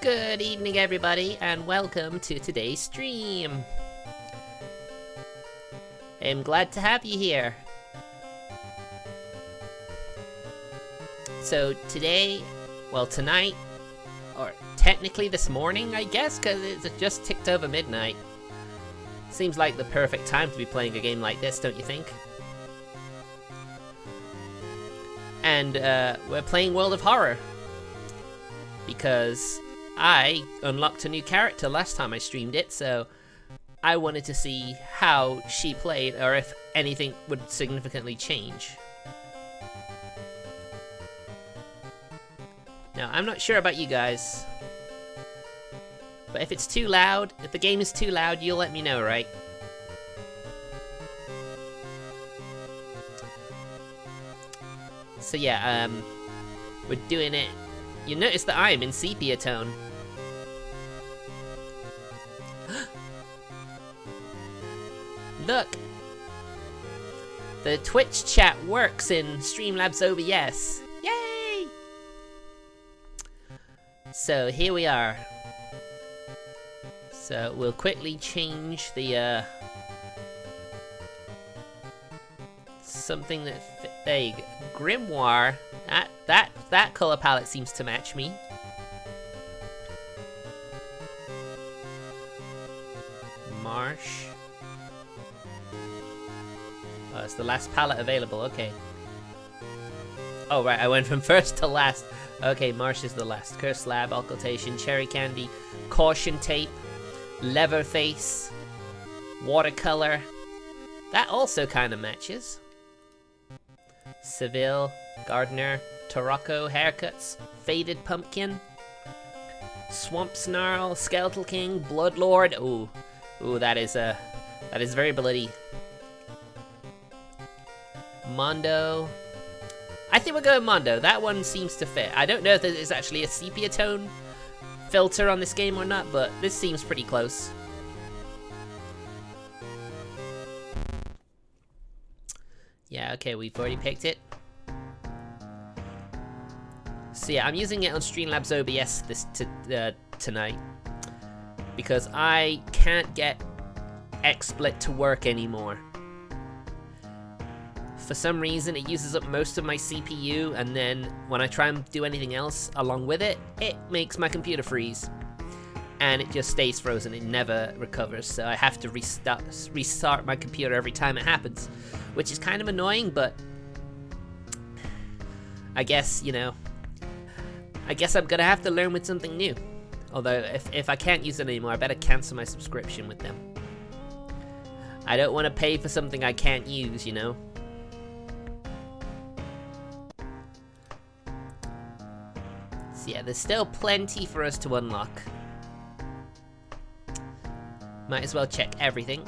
Good evening, everybody, and welcome to today's stream. I'm glad to have you here. So today, well tonight, or technically this morning, I guess, because it's just ticked over midnight. Seems like the perfect time to be playing a game like this, don't you think? And we're playing World of Horror. Because I unlocked a new character last time I streamed it, so I wanted to see how she played, or if anything would significantly change. Now, I'm not sure about you guys, but if it's too loud, if the game is too loud, you'll let me know, right? So yeah, we're doing it. You notice that I am in sepia tone. Look! The Twitch chat works in Streamlabs OBS. Yay! So here we are. So we'll quickly change the something that there you go. Grimoire. That color palette seems to match me. Marsh. Oh, it's the last palette available, okay. Oh right, I went from first to last. Okay, Marsh is the last. Curse Lab, Occultation, Cherry Candy, Caution Tape, Leatherface, Watercolor. That also kind of matches. Seville, Gardener, Tarocco, Haircuts, Faded Pumpkin, Swamp Snarl, Skeletal King, Bloodlord. Ooh, that is very bloody. Mondo. I think we'll go with Mondo. That one seems to fit. I don't know if there's actually a sepia tone filter on this game or not, but this seems pretty close. Yeah, okay, we've already picked it. So yeah, I'm using it on Streamlabs OBS tonight because I can't get XSplit to work anymore. For some reason, it uses up most of my CPU, and then when I try and do anything else along with it, it makes my computer freeze. And it just stays frozen, it never recovers, so I have to restart my computer every time it happens. Which is kind of annoying, but I guess, you know, I guess I'm gonna have to learn with something new. Although, if I can't use it anymore, I better cancel my subscription with them. I don't want to pay for something I can't use, you know? So yeah, there's still plenty for us to unlock. Might as well check everything.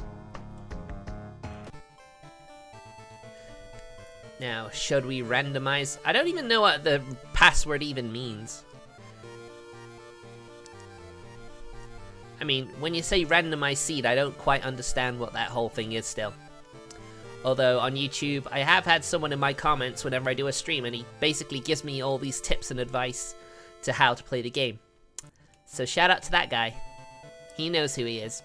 Now, should we randomize? I don't even know what the password even means. I mean, when you say randomize seed, I don't quite understand what that whole thing is still. Although, on YouTube, I have had someone in my comments whenever I do a stream, and he basically gives me all these tips and advice to how to play the game. So shout out to that guy. He knows who he is.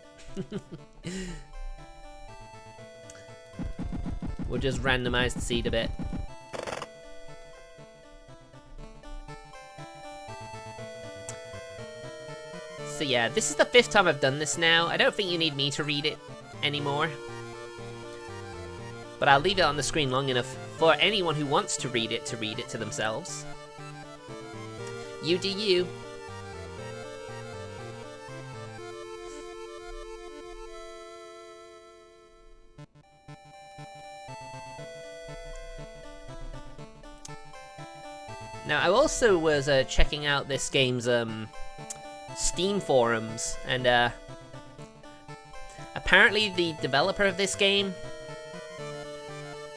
We'll just randomize the seed a bit. So yeah, this is the 5th time I've done this now. I don't think you need me to read it anymore. But I'll leave it on the screen long enough for anyone who wants to read it to themselves. You do you. Now, I also was checking out this game's Steam forums, and apparently the developer of this game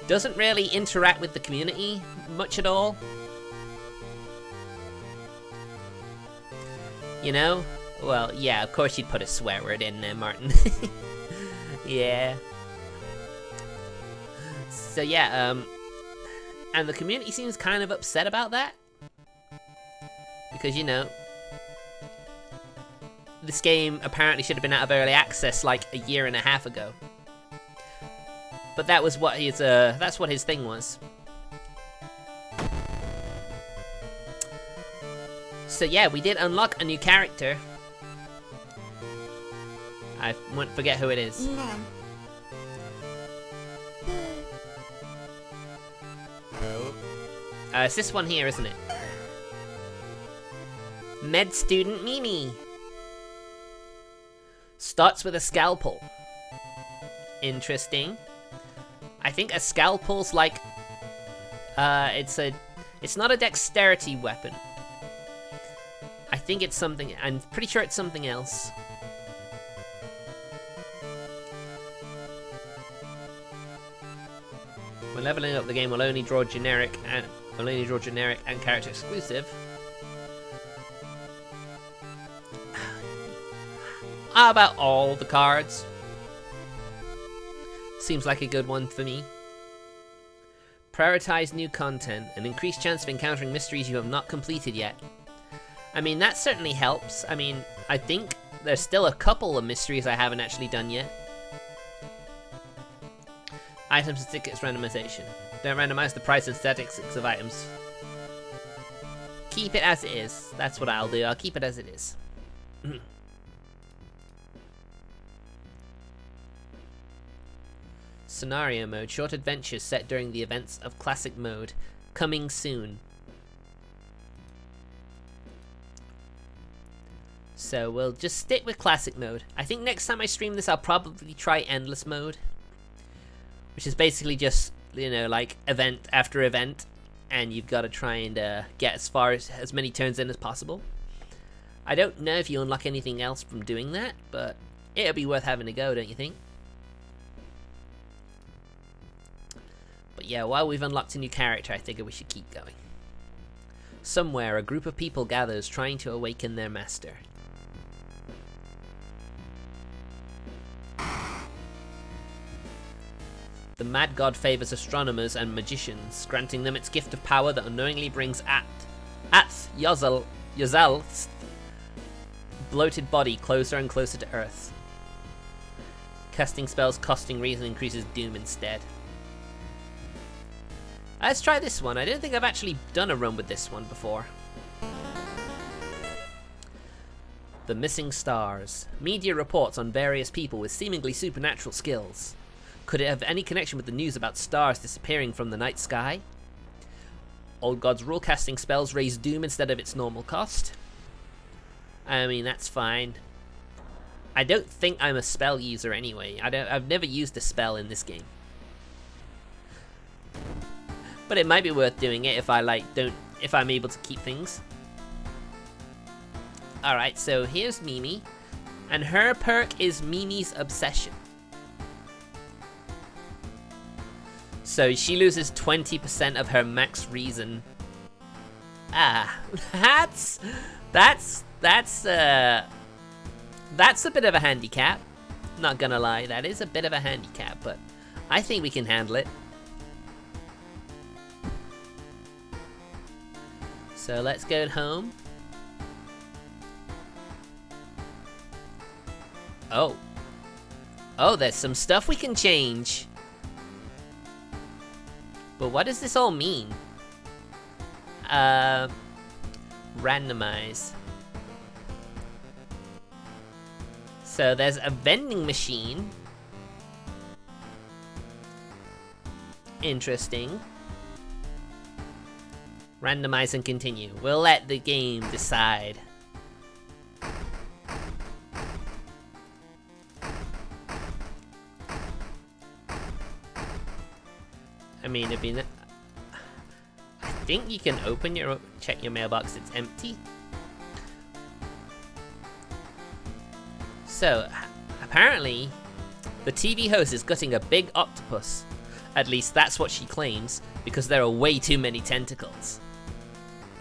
doesn't really interact with the community much at all. You know? Well, yeah, of course you'd put a swear word in there, Martin. Yeah. So yeah, and the community seems kind of upset about that. Because, you know, this game apparently should have been out of early access like a year and a half ago. But that was what his that's what his thing was. So yeah, we did unlock a new character. I won't forget who it is. No. It's this one here, isn't it? Med student Mimi. Starts with a scalpel. Interesting. I think a scalpel's like it's not a dexterity weapon. I think it's something, I'm pretty sure it's something else. When leveling up, the game will only draw generic and character exclusive. How about all the cards? Seems like a good one for me. Prioritize new content, an increased chance of encountering mysteries you have not completed yet. I mean, that certainly helps. I mean, I think there's still a couple of mysteries I haven't actually done yet. Items and tickets randomization. Don't randomize the price and statistics of items. Keep it as it is. That's what I'll do. I'll keep it as it is. Scenario mode. Short adventures set during the events of classic mode. Coming soon. So we'll just stick with classic mode. I think next time I stream this, I'll probably try endless mode. Which is basically just, you know, like event after event. And you've got to try and get as many turns in as possible. I don't know if you unlock anything else from doing that, but it'll be worth having a go, don't you think? But yeah, while we've unlocked a new character, I figure we should keep going. Somewhere, a group of people gathers trying to awaken their master. The mad god favors astronomers and magicians, granting them its gift of power that unknowingly brings Yozal's bloated body closer and closer to Earth. Casting spells costing reason increases doom instead. Let's try this one. I don't think I've actually done a run with this one before. The Missing Stars. Media reports on various people with seemingly supernatural skills. Could it have any connection with the news about stars disappearing from the night sky? Old God's rule casting spells raise doom instead of its normal cost. I mean, that's fine. I don't think I'm a spell user anyway. I've never used a spell in this game. But it might be worth doing it if if I'm able to keep things. Alright, so here's Mimi. And her perk is Mimi's Obsession. So she loses 20% of her max reason. That's a bit of a handicap. Not gonna lie, that is a bit of a handicap, but I think we can handle it. So let's go home. Oh, there's some stuff we can change. But what does this all mean? Randomize. So there's a vending machine. Interesting. Randomize and continue. We'll let the game decide. I mean, I think you can check your mailbox, it's empty. So, apparently, the TV host is gutting a big octopus. At least that's what she claims, because there are way too many tentacles.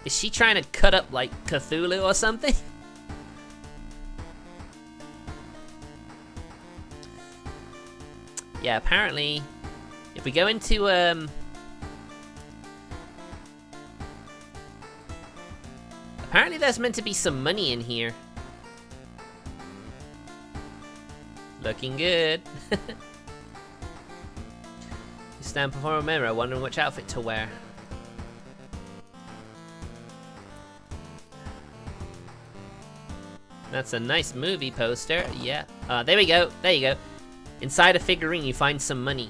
Is she trying to cut up like Cthulhu or something? Yeah, apparently, if we go into apparently there's meant to be some money in here. Looking good. You stand before a mirror wondering which outfit to wear. That's a nice movie poster, yeah. There we go, there you go. Inside a figurine you find some money.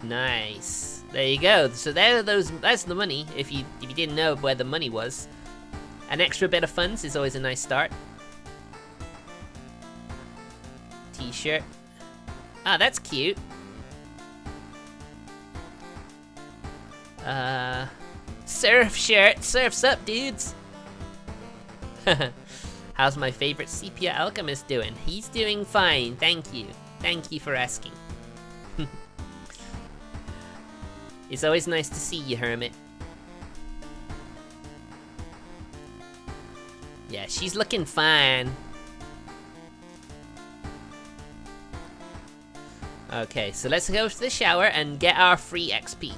Nice. There you go. So that's the money, if you didn't know where the money was. An extra bit of funds is always a nice start. T-shirt. Ah, that's cute. Surf shirt. Surf's up, dudes. How's my favorite sepia alchemist doing? He's doing fine, thank you. Thank you for asking. It's always nice to see you, Hermit. Yeah, she's looking fine. Okay, so let's go to the shower and get our free XP.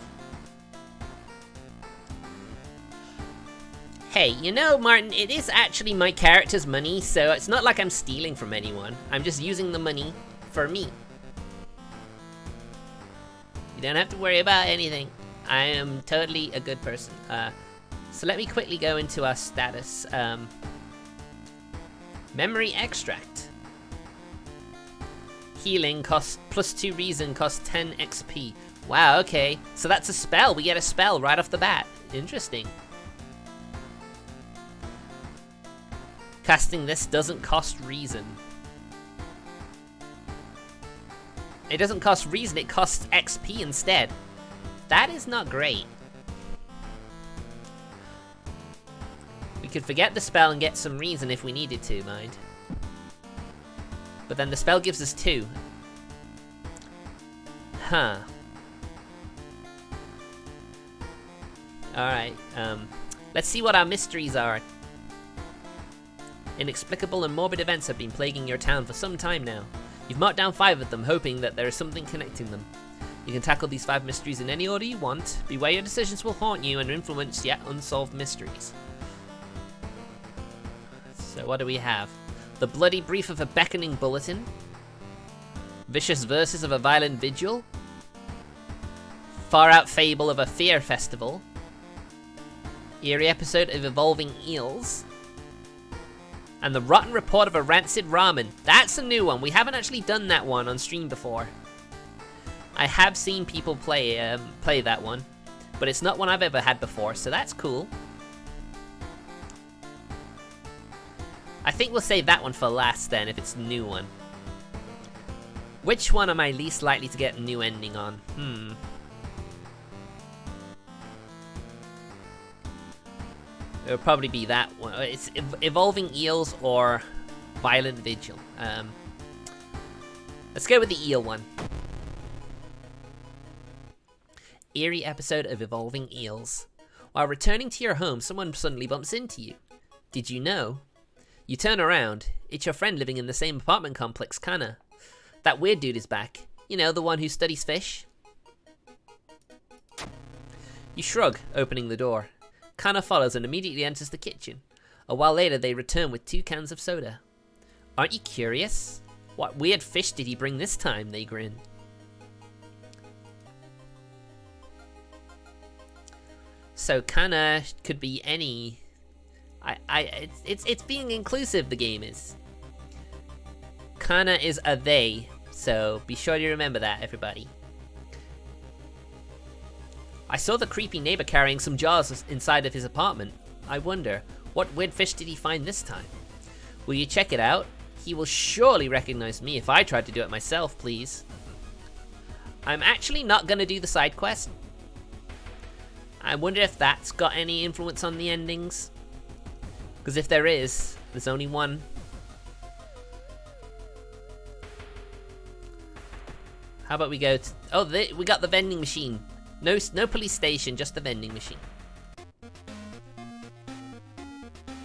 Hey, you know, Martin, it is actually my character's money, so it's not like I'm stealing from anyone. I'm just using the money for me. You don't have to worry about anything. I am totally a good person. So let me quickly go into our status. Memory extract. Healing costs +2 reason, costs 10 XP. Wow, okay. So that's a spell. We get a spell right off the bat. Interesting. Casting this doesn't cost reason. It doesn't cost reason, it costs XP instead. That is not great. We could forget the spell and get some reason if we needed to, mind. But then the spell gives us 2. Huh. Alright, let's see what our mysteries are. Inexplicable and morbid events have been plaguing your town for some time now. You've marked down 5 of them, hoping that there is something connecting them. You can tackle these 5 mysteries in any order you want. Beware your decisions will haunt you and influence yet unsolved mysteries. So what do we have? The bloody brief of a beckoning bulletin. Vicious verses of a violent vigil. Far out fable of a fear festival. Eerie episode of evolving eels. And the rotten report of a rancid ramen. That's a new one. We haven't actually done that one on stream before. I have seen people play that one, but it's not one I've ever had before, so that's cool. I think we'll save that one for last then, if it's a new one. Which one am I least likely to get a new ending on? It'll probably be that one. It's Evolving Eels or Violent Vigil. Let's go with the eel one. Eerie episode of Evolving Eels. While returning to your home, someone suddenly bumps into you. Did you know? You turn around. It's your friend living in the same apartment complex, Kana. That weird dude is back. You know, the one who studies fish. You shrug, opening the door. Kana follows and immediately enters the kitchen. A while later, they return with 2 cans of soda. Aren't you curious? What weird fish did he bring this time? They grin. So Kana could be any. It's being inclusive. The game is. Kana is a they, so be sure to remember that, everybody. I saw the creepy neighbor carrying some jars inside of his apartment. I wonder, what weird fish did he find this time? Will you check it out? He will surely recognize me if I tried to do it myself, please. I'm actually not gonna do the side quest. I wonder if that's got any influence on the endings. Because if there is, there's only one. How about we go to... Oh, we got the vending machine. No police station, just the vending machine.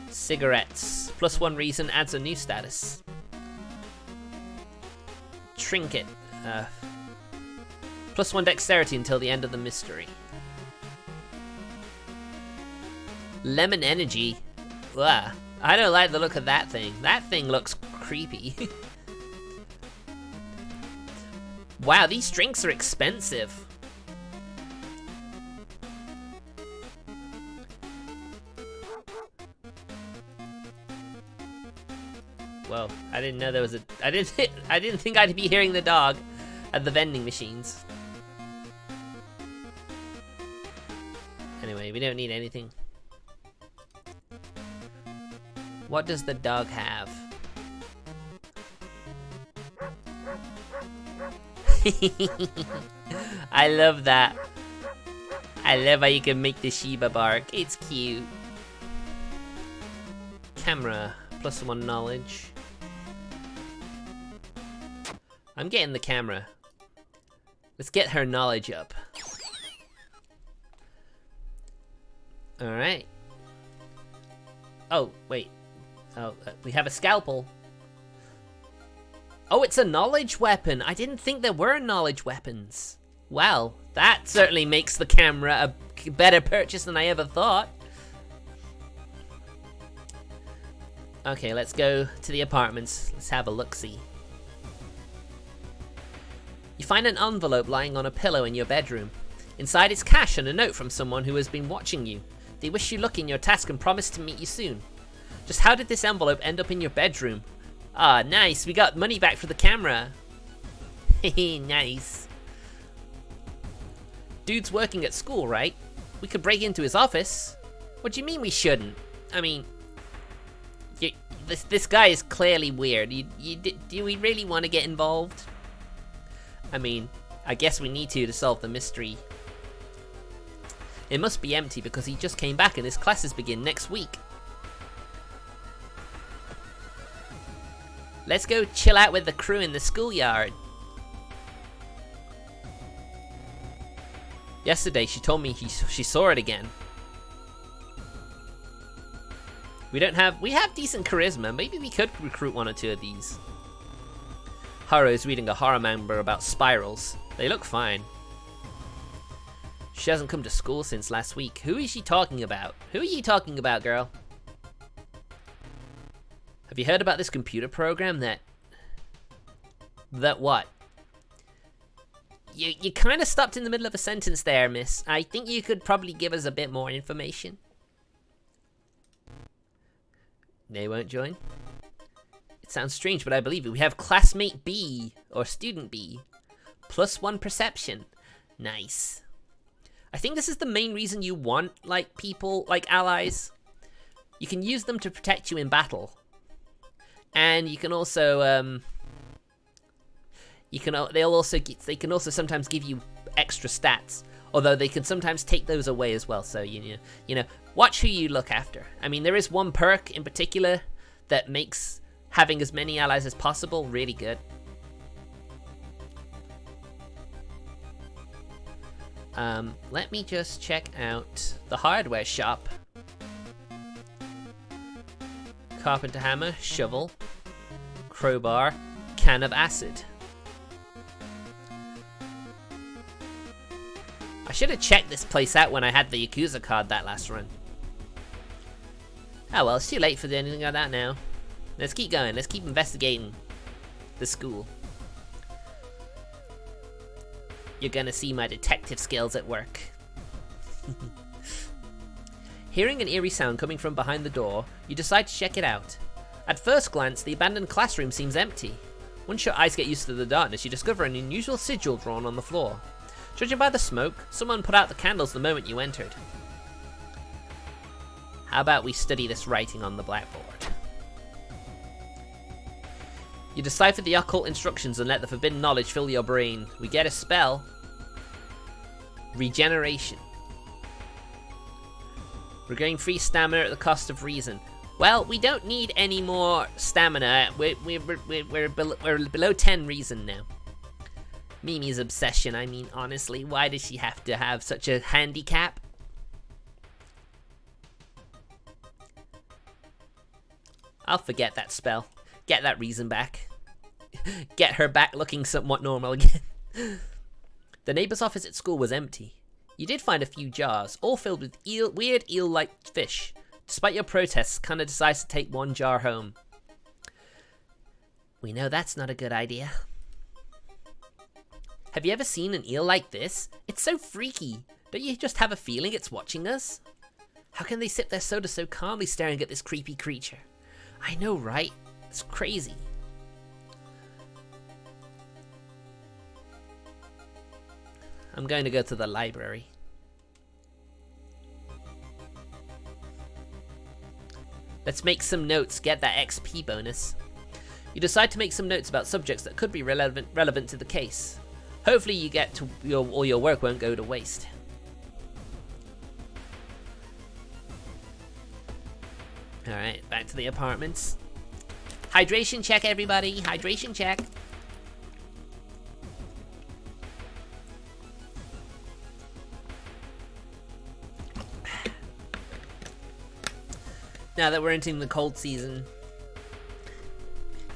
Cigarettes. +1 reason adds a new status. Trinket. +1 dexterity until the end of the mystery. Lemon energy. Ugh. I don't like the look of that thing. That thing looks creepy. Wow, these drinks are expensive. Whoa, I didn't know there was a... I didn't think I'd be hearing the dog at the vending machines. Anyway, we don't need anything. What does the dog have? I love that. I love how you can make the Shiba bark. It's cute. Camera, +1 knowledge. I'm getting the camera. Let's get her knowledge up. Alright. Oh, wait. Oh, we have a scalpel. Oh, it's a knowledge weapon. I didn't think there were knowledge weapons. Well, that certainly makes the camera a better purchase than I ever thought. Okay, let's go to the apartments. Let's have a look-see. You find an envelope lying on a pillow in your bedroom. Inside is cash and a note from someone who has been watching you. They wish you luck in your task and promise to meet you soon. Just how did this envelope end up in your bedroom? Ah, nice. We got money back for the camera. Hehe, nice. Dude's working at school, right? We could break into his office. What do you mean we shouldn't? I mean, this guy is clearly weird. Do we really want to get involved? I mean, I guess we need to solve the mystery. It must be empty because he just came back and his classes begin next week. Let's go chill out with the crew in the schoolyard. Yesterday she told me she saw it again. We have decent charisma. Maybe we could recruit 1 or 2 of these. Haru's reading a horror manga about spirals. They look fine. She hasn't come to school since last week. Who is she talking about? Who are you talking about, girl? Have you heard about this computer program that what? You kind of stopped in the middle of a sentence there, miss. I think you could probably give us a bit more information. They won't join? It sounds strange, but I believe it. We have classmate B, or student B. +1 perception. Nice. I think this is the main reason you want, like, people, like allies. You can use them to protect you in battle. And you can also, they can also sometimes give you extra stats. Although they can sometimes take those away as well, so, you know, watch who you look after. I mean, there is one perk in particular that makes having as many allies as possible really good. Let me just check out the hardware shop. Carpenter hammer, shovel, crowbar, can of acid. I should have checked this place out when I had the Yakuza card that last run. Oh well, it's too late for anything like that now. Let's keep going, let's keep investigating the school. You're gonna see my detective skills at work. Hearing an eerie sound coming from behind the door, you decide to check it out. At first glance, the abandoned classroom seems empty. Once your eyes get used to the darkness, you discover an unusual sigil drawn on the floor. Judging by the smoke, someone put out the candles the moment you entered. How about we study this writing on the blackboard? You decipher the occult instructions and let the forbidden knowledge fill your brain. We get a spell. Regeneration. We're getting free stamina at the cost of reason. Well, we don't need any more stamina. We're below 10 reason now. Mimi's obsession, I mean, honestly, why does she have to have such a handicap? I'll forget that spell. Get that reason back. Get her back looking somewhat normal again. The neighbor's office at school was empty. You did find a few jars, all filled with weird eel-like fish. Despite your protests, Kana decides to take one jar home. We know that's not a good idea. Have you ever seen an eel like this? It's so freaky. Don't you just have a feeling it's watching us? How can they sip their soda so calmly staring at this creepy creature? I know, right? It's crazy. I'm going to go to the library. Let's make some notes, get that XP bonus. You decide to make some notes about subjects that could be relevant to the case. Hopefully you get to all your work won't go to waste. Alright, back to the apartments. Hydration check, everybody. Hydration check. Now that we're entering the cold season,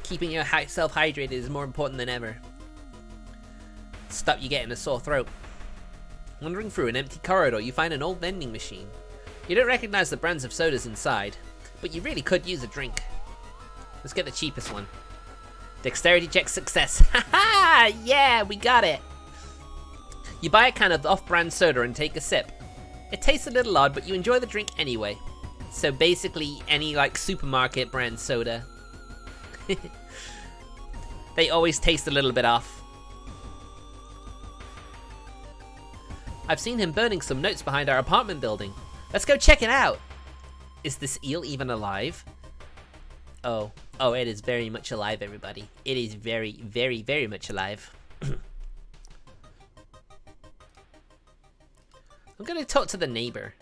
keeping yourself hydrated is more important than ever. Stop you getting a sore throat. Wandering through an empty corridor, you find an old vending machine. You don't recognize the brands of sodas inside, but you really could use a drink. Let's get the cheapest one. Dexterity check success. Haha! Yeah, we got it! You buy a can of off-brand soda and take a sip. It tastes a little odd, but you enjoy the drink anyway. So basically, any like supermarket brand soda. They always taste a little bit off. I've seen him burning some notes behind our apartment building. Let's go check it out! Is this eel even alive? Oh, it is very much alive, everybody. It is very, very, very much alive. I'm gonna talk to the neighbor.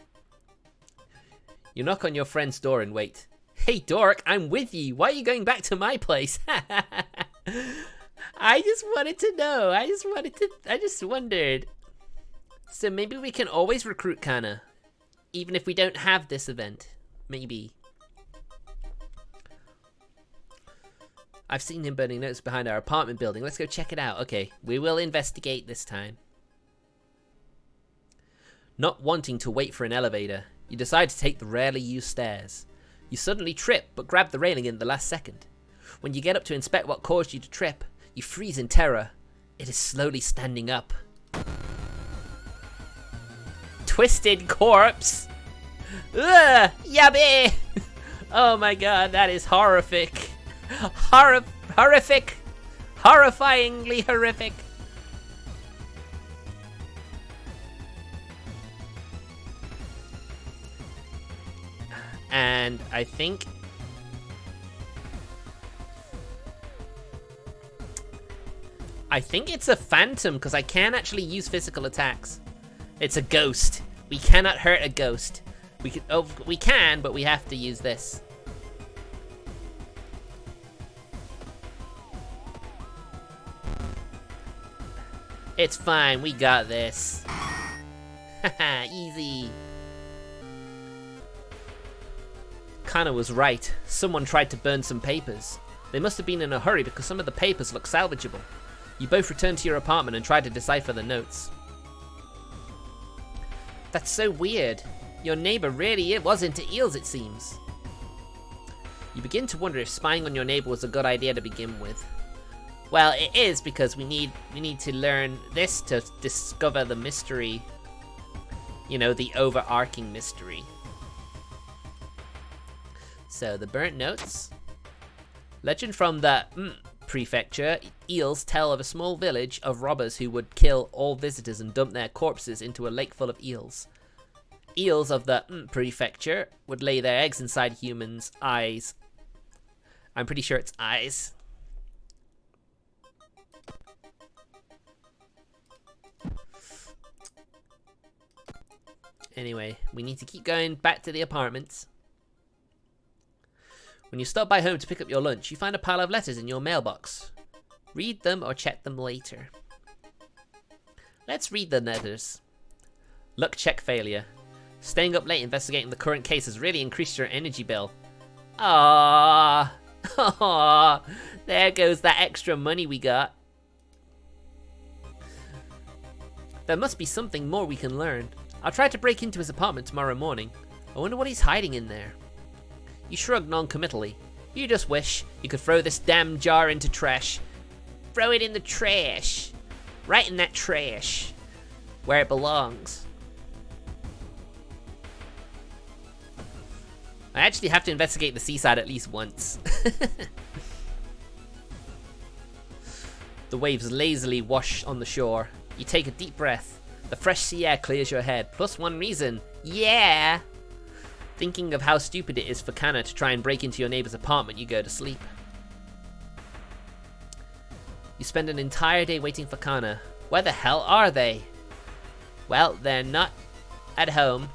You knock on your friend's door and wait. Hey dork, I'm with you. Why are you going back to my place? I just wanted to know. I just wondered. So maybe we can always recruit Kana, even if we don't have this event. Maybe. I've seen him burning notes behind our apartment building. Let's go check it out. Okay, we will investigate this time. Not wanting to wait for an elevator, you decide to take the rarely used stairs. You suddenly trip, but grab the railing in the last second. When you get up to inspect what caused you to trip, you freeze in terror. It is slowly standing up. Twisted corpse! Ugh! Yabby! Oh my god, that is horrific. Horrific! Horrifyingly horrific! And I think it's a phantom because I can't actually use physical attacks. It's a ghost. We cannot hurt a ghost. We can, but we have to use this. It's fine, we got this. Haha, easy. Kana was right. Someone tried to burn some papers. They must have been in a hurry because some of the papers look salvageable. You both return to your apartment and try to decipher the notes. That's so weird. Your neighbor really was into eels, it seems. You begin to wonder if spying on your neighbor was a good idea to begin with. Well, it is because we need to learn this to discover the mystery. You know, the overarching mystery. So, the burnt notes. Legend from the prefecture. Eels tell of a small village of robbers who would kill all visitors and dump their corpses into a lake full of eels. Eels of the prefecture would lay their eggs inside humans' eyes. I'm pretty sure it's eyes. Anyway, we need to keep going back to the apartments. When you stop by home to pick up your lunch, you find a pile of letters in your mailbox. Read them or check them later. Let's read the letters. Luck check failure. Staying up late investigating the current case has really increased your energy bill. Aww. Aww. There goes that extra money we got. There must be something more we can learn. I'll try to break into his apartment tomorrow morning. I wonder what he's hiding in there. You shrug non-committally. You just wish you could throw this damn jar into trash. Throw it in the trash. Right in that trash. Where it belongs. I actually have to investigate the seaside at least once. The waves lazily wash on the shore. You take a deep breath. The fresh sea air clears your head. Plus one reason. Yeah! Thinking of how stupid it is for Kana to try and break into your neighbor's apartment, you go to sleep. You spend an entire day waiting for Kana. Where the hell are they? Well, they're not at home.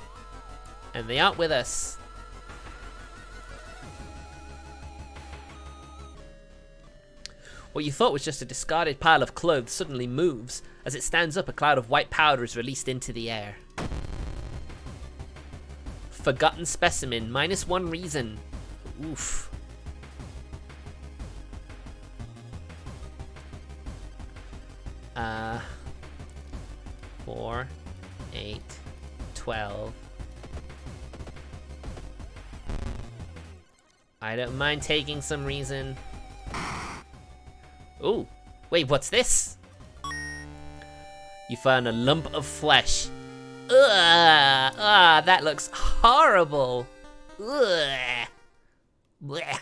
And they aren't with us. What you thought was just a discarded pile of clothes suddenly moves. As it stands up, a cloud of white powder is released into the air. Forgotten specimen, minus one reason. Oof. Uh, 4, 8, 12. I don't mind taking some reason. Ooh, wait, what's this? You found a lump of flesh. Ugh, that looks horrible. Ugh. Blech.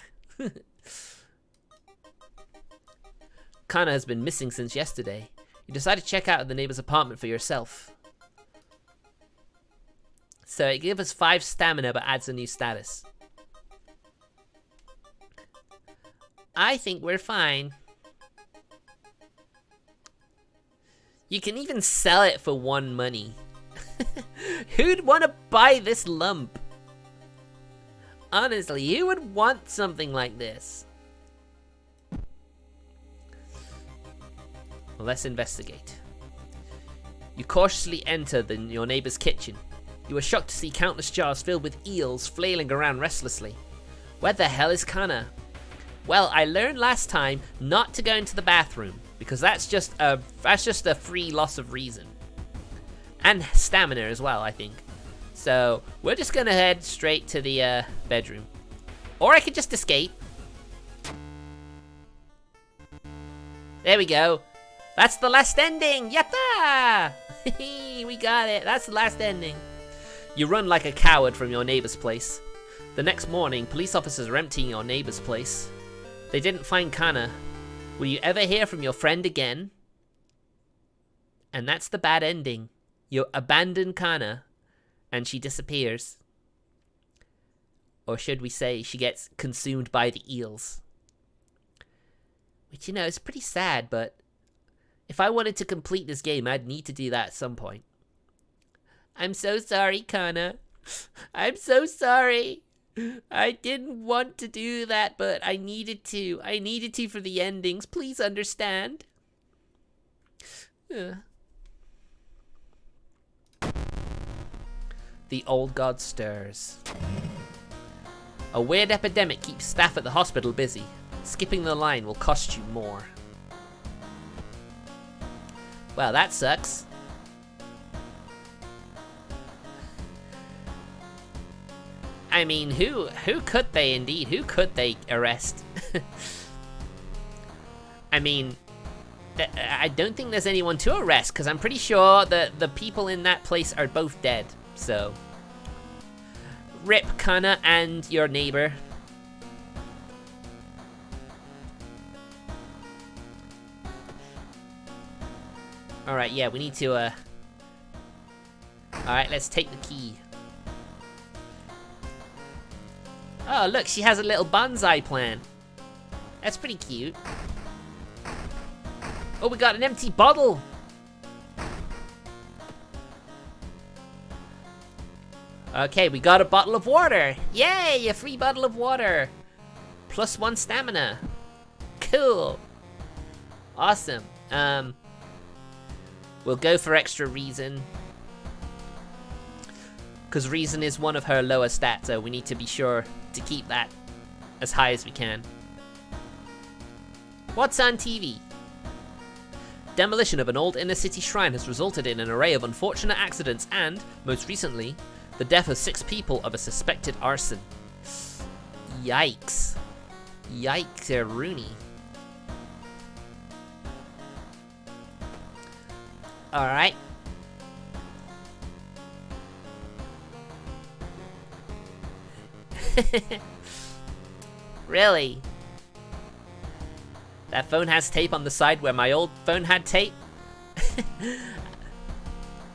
Kana has been missing since yesterday. You decide to check out the neighbor's apartment for yourself. So it gives us 5 stamina but adds a new status. I think we're fine. You can even sell it for 1 money. Who'd want to buy this lump? Honestly, who would want something like this? Well, let's investigate. You cautiously enter your neighbor's kitchen. You are shocked to see countless jars filled with eels flailing around restlessly. Where the hell is Kana? Well, I learned last time not to go into the bathroom because that's just a free loss of reason. And stamina as well, I think. So, we're just gonna head straight to the bedroom. Or I could just escape. There we go. That's the last ending! Yatta! We got it. That's the last ending. You run like a coward from your neighbor's place. The next morning, police officers are emptying your neighbor's place. They didn't find Kana. Will you ever hear from your friend again? And that's the bad ending. You abandon Kana, and she disappears. Or should we say, she gets consumed by the eels. Which, you know, is pretty sad, but if I wanted to complete this game, I'd need to do that at some point. I'm so sorry, Kana. I'm so sorry. I didn't want to do that, but I needed to. I needed to for the endings. Please understand. The old god stirs. A weird epidemic keeps staff at the hospital busy. Skipping the line will cost you more. Well, that sucks. I mean, who could they indeed? Who could they arrest? I mean, I don't think there's anyone to arrest because I'm pretty sure that the people in that place are both dead. So, rip Kana and your neighbor. Alright, yeah, we need to, Alright, let's take the key. Oh, look, she has a little bonsai plant. That's pretty cute. Oh, we got an empty bottle! Okay, we got a bottle of water! Yay, a free bottle of water! Plus 1 stamina. Cool. Awesome. We'll go for extra reason. Because reason is one of her lower stats, so we need to be sure to keep that as high as we can. What's on TV? Demolition of an old inner city shrine has resulted in an array of unfortunate accidents and, most recently, the death of 6 people of a suspected arson. Yikes. Yikes, Rooney. Alright. Really? That phone has tape on the side where my old phone had tape?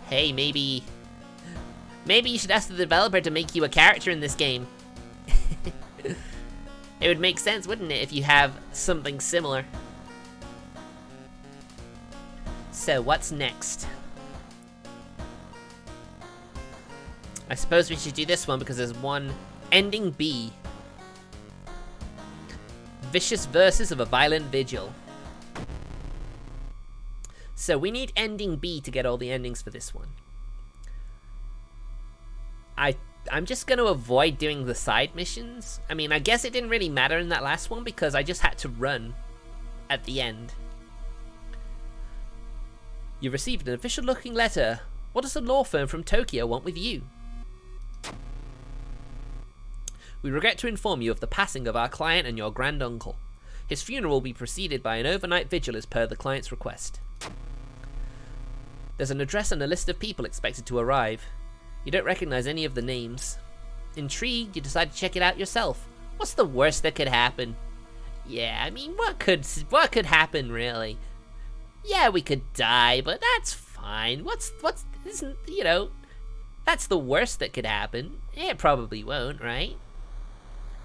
Hey, maybe you should ask the developer to make you a character in this game. It would make sense, wouldn't it, if you have something similar? So, what's next? I suppose we should do this one because there's one ending B. Vicious verses of a violent vigil. So we need ending B to get all the endings for this one. I'm just going to avoid doing the side missions. I mean, I guess it didn't really matter in that last one because I just had to run at the end. You received an official-looking letter. What does a law firm from Tokyo want with you? We regret to inform you of the passing of our client and your granduncle. His funeral will be preceded by an overnight vigil as per the client's request. There's an address and a list of people expected to arrive. You don't recognize any of the names. Intrigued, you decide to check it out yourself. What's the worst that could happen? Yeah, I mean, what could happen, really? Yeah, we could die, but that's fine. Isn't, you know, that's the worst that could happen. It probably won't, right?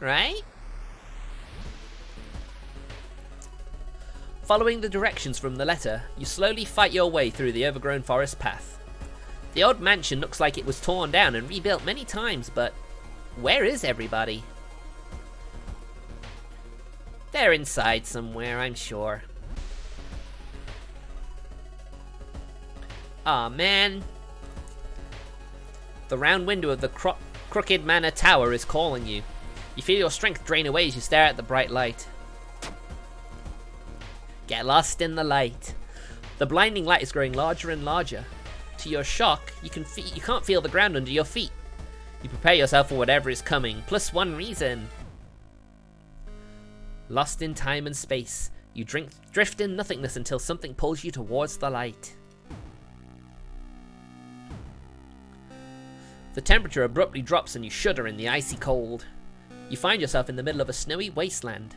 Right? Following the directions from the letter, you slowly fight your way through the overgrown forest path. The old mansion looks like it was torn down and rebuilt many times, but where is everybody? They're inside somewhere, I'm sure. Aw, man. The round window of the Crooked Manor Tower is calling you. You feel your strength drain away as you stare at the bright light. Get lost in the light. The blinding light is growing larger and larger. To your shock, you can't feel the ground under your feet. You prepare yourself for whatever is coming, plus one reason. Lost in time and space, you drift in nothingness until something pulls you towards the light. The temperature abruptly drops and you shudder in the icy cold. You find yourself in the middle of a snowy wasteland.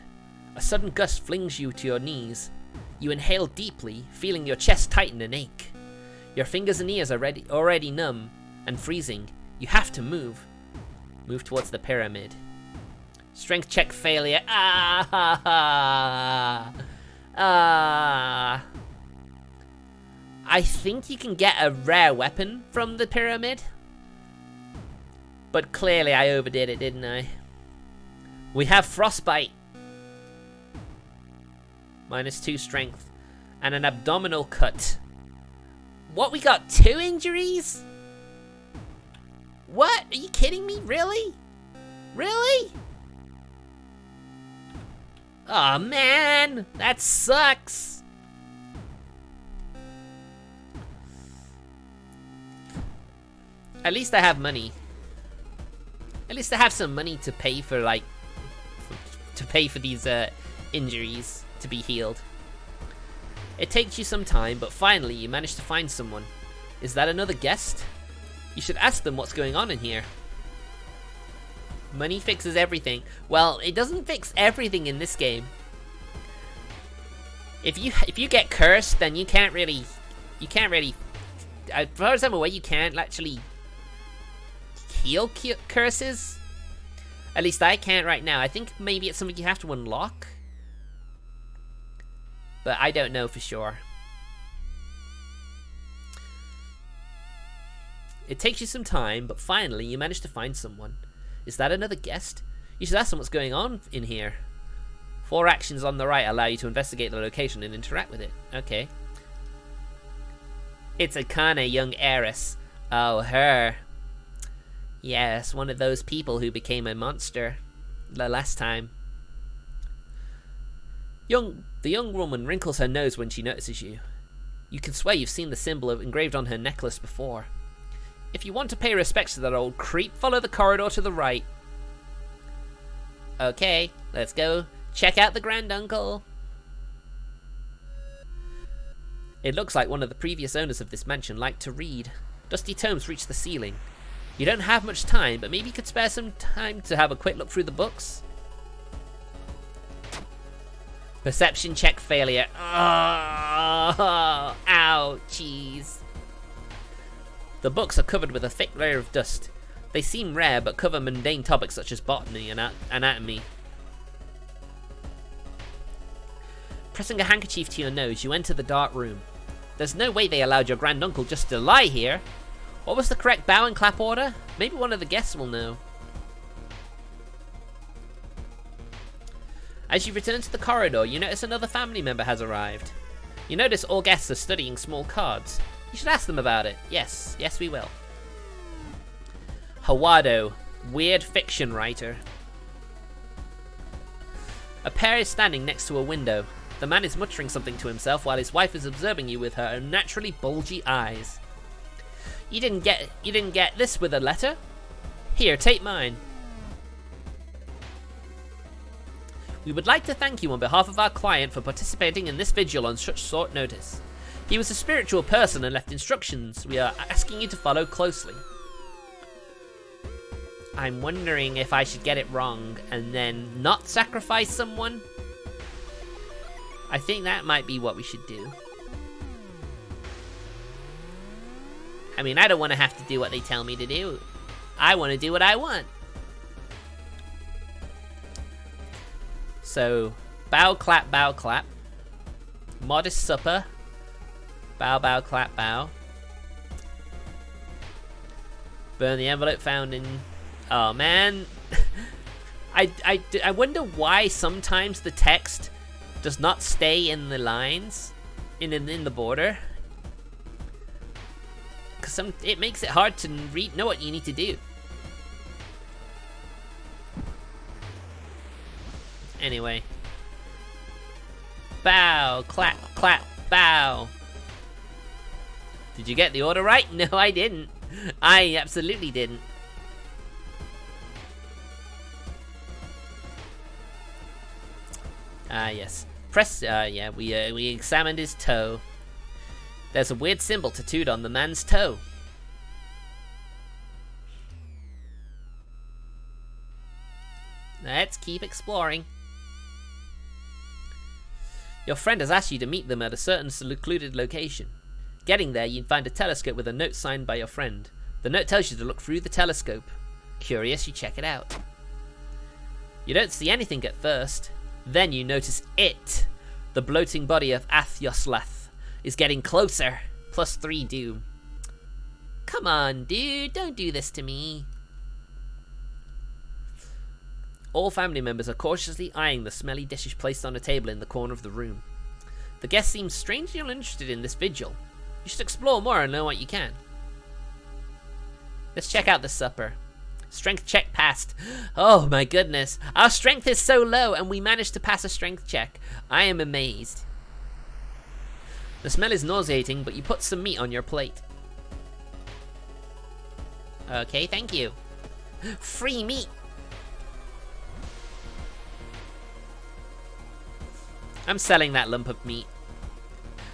A sudden gust flings you to your knees. You inhale deeply, feeling your chest tighten and ache. Your fingers and ears are already numb and freezing. You have to move. Move towards the pyramid. Strength check failure. I think you can get a rare weapon from the pyramid. But clearly I overdid it, didn't I? We have frostbite. -2 strength. And an abdominal cut. What, we got 2 injuries? What? Are you kidding me? Really? Really? Aw, man! That sucks! At least I have money. At least I have some money to pay for, like... to pay for these, injuries to be healed. It takes you some time, but finally you manage to find someone. Is that another guest? You should ask them what's going on in here. Money fixes everything. Well, it doesn't fix everything in this game. If you get cursed, then you can't really, as far as I'm aware, you can't actually heal curses. At least I can't right now. I think maybe it's something you have to unlock. But I don't know for sure. It takes you some time, but finally you manage to find someone. Is that another guest? You should ask them what's going on in here. 4 actions on the right allow you to investigate the location and interact with it. Okay. It's Akane, young heiress. Oh, her. Yes, one of those people who became a monster the last time. The young woman wrinkles her nose when she notices you. You can swear you've seen the symbol engraved on her necklace before. If you want to pay respects to that old creep, follow the corridor to the right. Okay, let's go check out the granduncle. It looks like one of the previous owners of this mansion liked to read. Dusty tomes reach the ceiling. You don't have much time, but maybe you could spare some time to have a quick look through the books? Perception check failure. Oh, ouchies. The books are covered with a thick layer of dust. They seem rare, but cover mundane topics such as botany and anatomy. Pressing a handkerchief to your nose, you enter the dark room. There's no way they allowed your granduncle just to lie here. What was the correct bow and clap order? Maybe one of the guests will know. As you return to the corridor, you notice another family member has arrived. You notice all guests are studying small cards. You should ask them about it. Yes, we will. Hawado, weird fiction writer. A pair is standing next to a window. The man is muttering something to himself while his wife is observing you with her unnaturally bulgy eyes. You didn't get this with a letter? Here, take mine. We would like to thank you on behalf of our client for participating in this vigil on such short notice. He was a spiritual person and left instructions we are asking you to follow closely. I'm wondering if I should get it wrong and then not sacrifice someone? I think that might be what we should do. I mean, I don't want to have to do what they tell me to do. I want to do what I want. So, bow, clap, bow, clap. Modest supper. Bow, bow, clap, bow. Burn the envelope found in... Oh, man. I wonder why sometimes the text does not stay in the lines, in the border. Because it makes it hard to know what you need to do. Anyway. Bow, clap, clap, bow. Did you get the order right? No, I didn't. I absolutely didn't. Ah, yes. Press, yeah, we examined his toe. There's a weird symbol tattooed on the man's toe. Let's keep exploring. Your friend has asked you to meet them at a certain secluded location. Getting there, you find a telescope with a note signed by your friend. The note tells you to look through the telescope. Curious, you check it out. You don't see anything at first. Then you notice it. The bloating body of Athyoslath is getting closer. +3 doom. Come on, dude. Don't do this to me. All family members are cautiously eyeing the smelly dishes placed on a table in the corner of the room. The guest seems strangely uninterested in this vigil. You should explore more and learn what you can. Let's check out the supper. Strength check passed. Oh my goodness. Our strength is so low and we managed to pass a strength check. I am amazed. The smell is nauseating, but you put some meat on your plate. Okay, thank you. Free meat. I'm selling that lump of meat.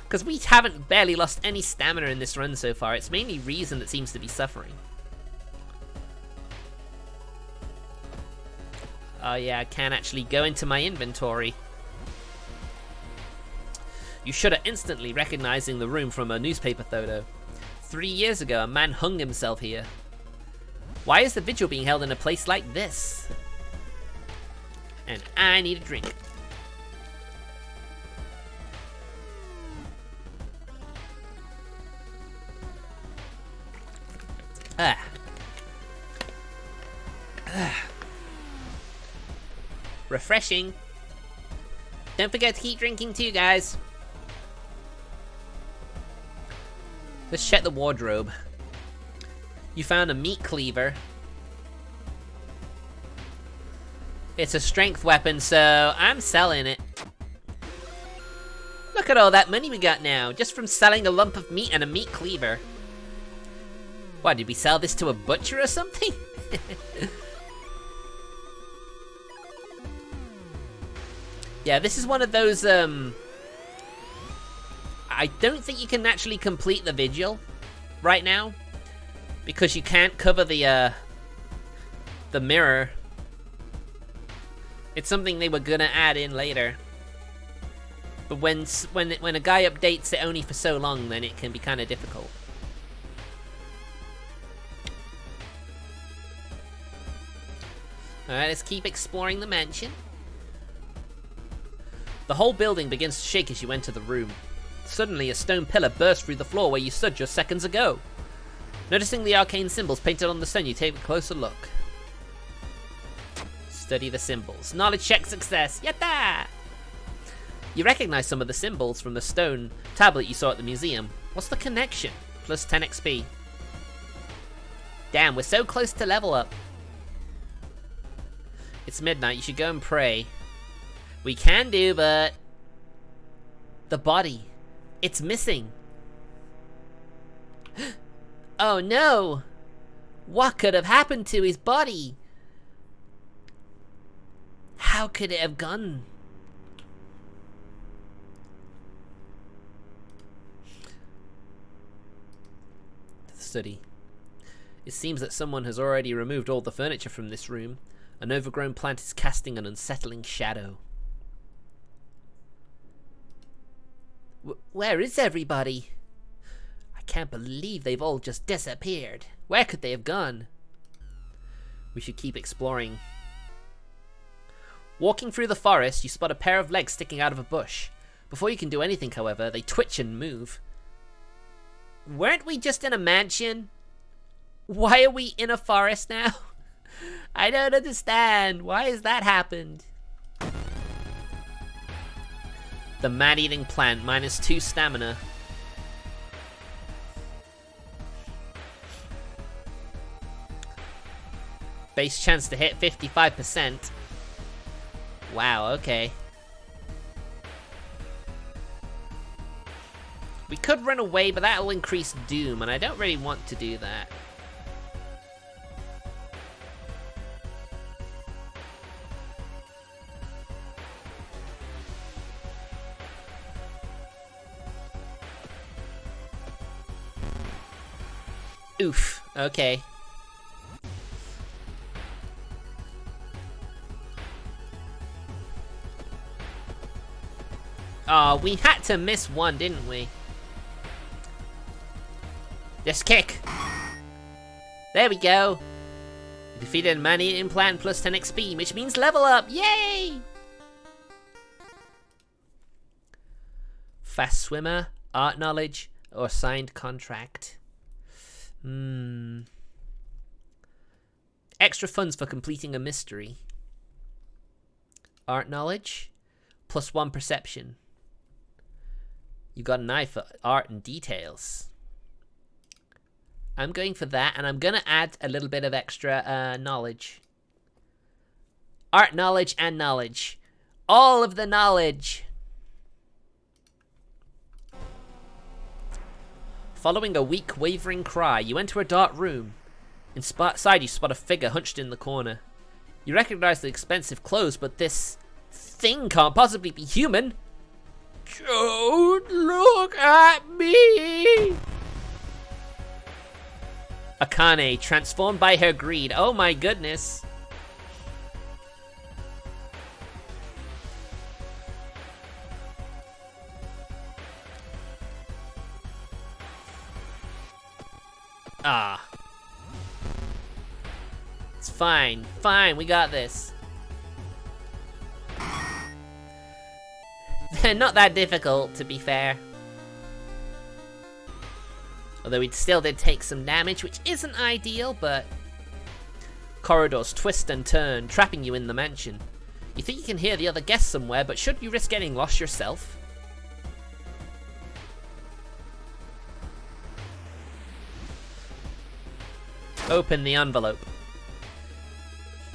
Because we haven't barely lost any stamina in this run so far. It's mainly Reason that seems to be suffering. Oh yeah, I can actually go into my inventory. You shudder instantly, recognizing the room from a newspaper photo. 3 years ago, a man hung himself here. Why is the vigil being held in a place like this? And I need a drink. Refreshing. Don't forget to keep drinking too, guys. Let's check the wardrobe. You found a meat cleaver. It's a strength weapon, so I'm selling it. Look at all that money we got now, just from selling a lump of meat and a meat cleaver. What, did we sell this to a butcher or something? Yeah, this is one of those, I I don't think you can actually complete the vigil right now, because you can't cover the mirror. It's something they were gonna add in later. But when a guy updates it only for so long, then it can be kind of difficult. Alright, let's keep exploring the mansion. The whole building begins to shake as you enter the room. Suddenly, a stone pillar bursts through the floor where you stood just seconds ago. Noticing the arcane symbols painted on the stone, you take a closer look. Study the symbols. Knowledge check success. Yatta! You recognize some of the symbols from the stone tablet you saw at the museum. What's the connection? Plus 10 XP. Damn, we're so close to level up. It's midnight, you should go and pray. We can do, but... the body. It's missing. Oh no! What could have happened to his body? How could it have gone? Study. It seems that someone has already removed all the furniture from this room. An overgrown plant is casting an unsettling shadow. Where is everybody? I can't believe they've all just disappeared. Where could they have gone? We should keep exploring. Walking through the forest, you spot a pair of legs sticking out of a bush. Before you can do anything, however, they twitch and move. Weren't we just in a mansion? Why are we in a forest now? I don't understand. Why has that happened? The man-eating plant, -2 stamina. Base chance to hit 55%. Wow, okay. We could run away, but that will increase doom, and I don't really want to do that. Oof, okay. Oh, we had to miss one, didn't we? Just kick. There we go. You defeated a man-eating plant plus 10 XP, which means level up. Yay! Fast swimmer, art knowledge, or signed contract. Extra funds for completing a mystery. Art knowledge, +1 perception. You got an eye for art and details. I'm going for that, and I'm gonna add a little bit of extra knowledge. Art knowledge and knowledge. All of the knowledge. Following a weak, wavering cry, you enter a dark room. Inside, you spot a figure hunched in the corner. You recognize the expensive clothes, but this thing can't possibly be human. Don't look at me! Akane, transformed by her greed. Oh my goodness. Ah. It's fine. Fine, we got this. They're not that difficult, to be fair. Although we still did take some damage, which isn't ideal, but... Corridors twist and turn, trapping you in the mansion. You think you can hear the other guests somewhere, but should you risk getting lost yourself? Open the envelope.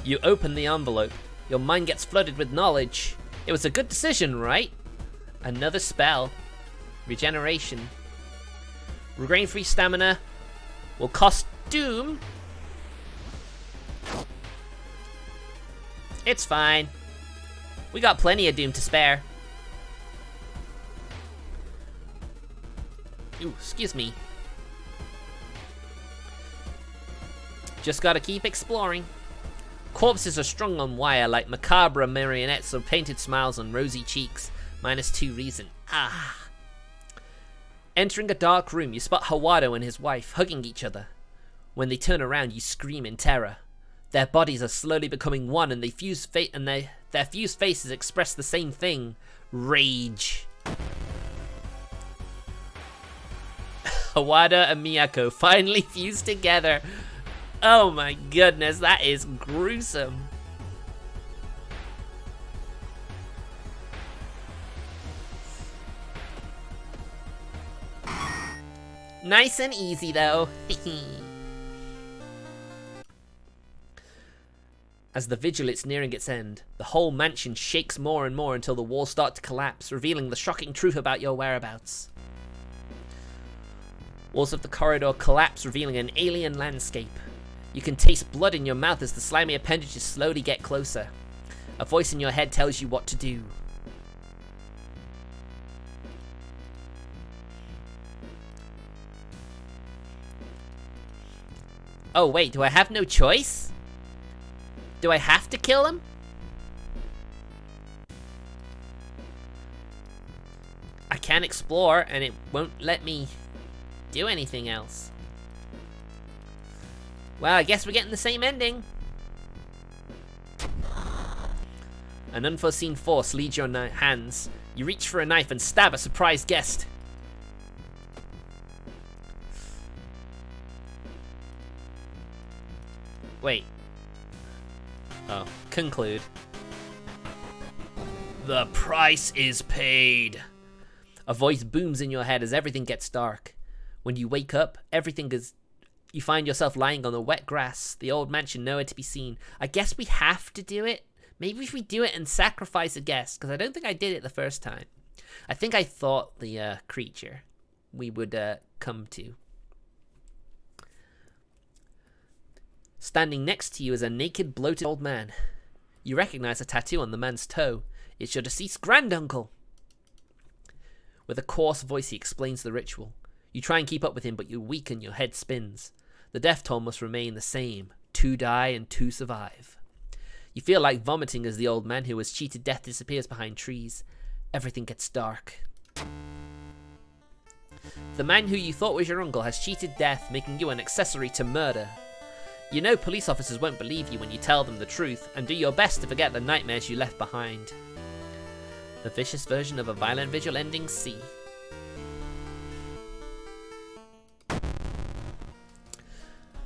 You open the envelope. Your mind gets flooded with knowledge. It was a good decision, right? Another spell. Regeneration. Regain free stamina. Will cost doom. It's fine. We got plenty of doom to spare. Ooh, excuse me. Just gotta keep exploring. Corpses are strung on wire like macabre marionettes of painted smiles on rosy cheeks. -2 reason. Ah. Entering a dark room, you spot Hawado and his wife hugging each other. When they turn around, you scream in terror. Their bodies are slowly becoming one, and their fused faces express the same thing: rage. Hawada and Miyako finally fused together. Oh my goodness, that is gruesome. Nice and easy though. As the vigil is nearing its end, the whole mansion shakes more and more until the walls start to collapse, revealing the shocking truth about your whereabouts. Walls of the corridor collapse, revealing an alien landscape. You can taste blood in your mouth as the slimy appendages slowly get closer. A voice in your head tells you what to do. Oh wait, do I have no choice? Do I have to kill him? I can explore and it won't let me do anything else. Well, I guess we're getting the same ending. An unforeseen force leads your hands. You reach for a knife and stab a surprised guest. Wait. Oh, conclude. The price is paid. A voice booms in your head as everything gets dark. When you wake up, you find yourself lying on the wet grass, the old mansion nowhere to be seen. I guess we have to do it. Maybe if we do it and sacrifice a guest, because I don't think I did it the first time. I think I thought the creature we would come to. Standing next to you is a naked, bloated old man. You recognize a tattoo on the man's toe. It's your deceased granduncle. With a coarse voice, he explains the ritual. You try and keep up with him, but you're weak and your head spins. The death toll must remain the same. 2 die and 2 survive. You feel like vomiting as the old man who has cheated death disappears behind trees. Everything gets dark. The man who you thought was your uncle has cheated death, making you an accessory to murder. You know police officers won't believe you when you tell them the truth, and do your best to forget the nightmares you left behind. The vicious version of a violent vigil ending C.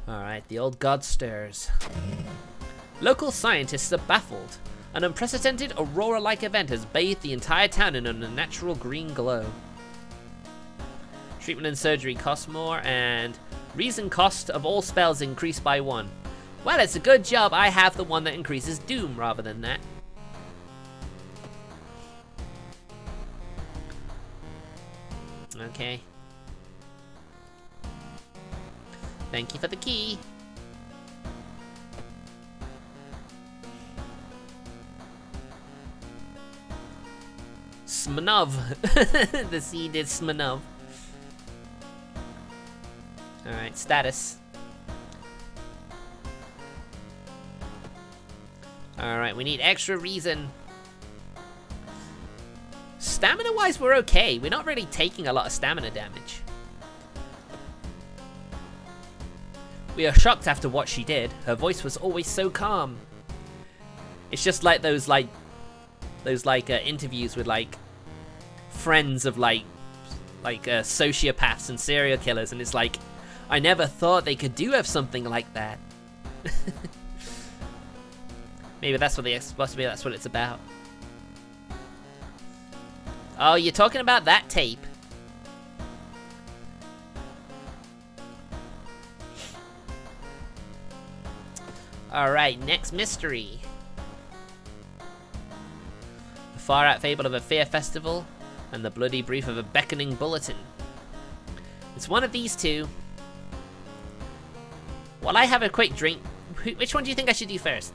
Alright, the old god stirs. Local scientists are baffled. An unprecedented aurora-like event has bathed the entire town in an unnatural green glow. Treatment and surgery cost more, and reason cost of all spells increased by 1. Well, it's a good job I have the one that increases doom rather than that. Okay. Thank you for the key. Smanov. The C did Smanov. Alright, status. Alright, we need extra reason. Stamina-wise, we're okay. We're not really taking a lot of stamina damage. We are shocked after what she did. Her voice was always so calm. It's just like those interviews with friends of sociopaths and serial killers, and it's like, I never thought they could have something like that. Maybe that's what that's what it's about. Oh, you're talking about that tape. Alright, next mystery. The far-out fable of a fair festival and the bloody brief of a beckoning bulletin. It's one of these two. While I have a quick drink, which one do you think I should do first?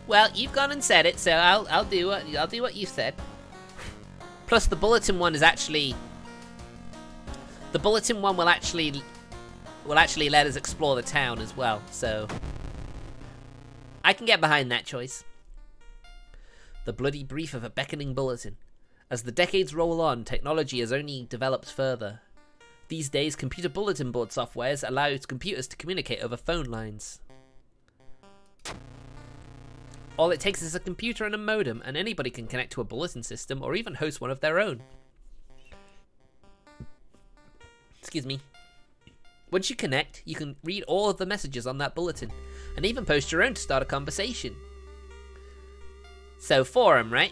Well, you've gone and said it, so I'll do what you said. Plus, the bulletin one is actually... The bulletin one will actually let us explore the town as well, so... I can get behind that choice. The bloody brief of a beckoning bulletin. As the decades roll on, technology has only developed further. These days, computer bulletin board softwares allow computers to communicate over phone lines. All it takes is a computer and a modem, and anybody can connect to a bulletin system or even host one of their own. Excuse me. Once you connect, you can read all of the messages on that bulletin, and even post your own to start a conversation. So, forum, right?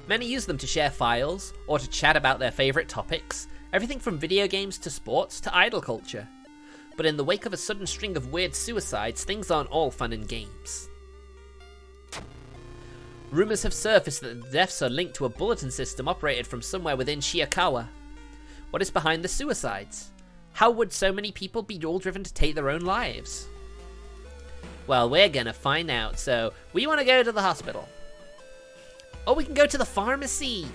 Many use them to share files, or to chat about their favourite topics, everything from video games to sports to idol culture. But in the wake of a sudden string of weird suicides, things aren't all fun and games. Rumours have surfaced that the deaths are linked to a bulletin system operated from somewhere within Shiakawa. What is behind the suicides? How would so many people be all driven to take their own lives? Well, we're gonna find out, so we want to go to the hospital. Oh, we can go to the pharmacy!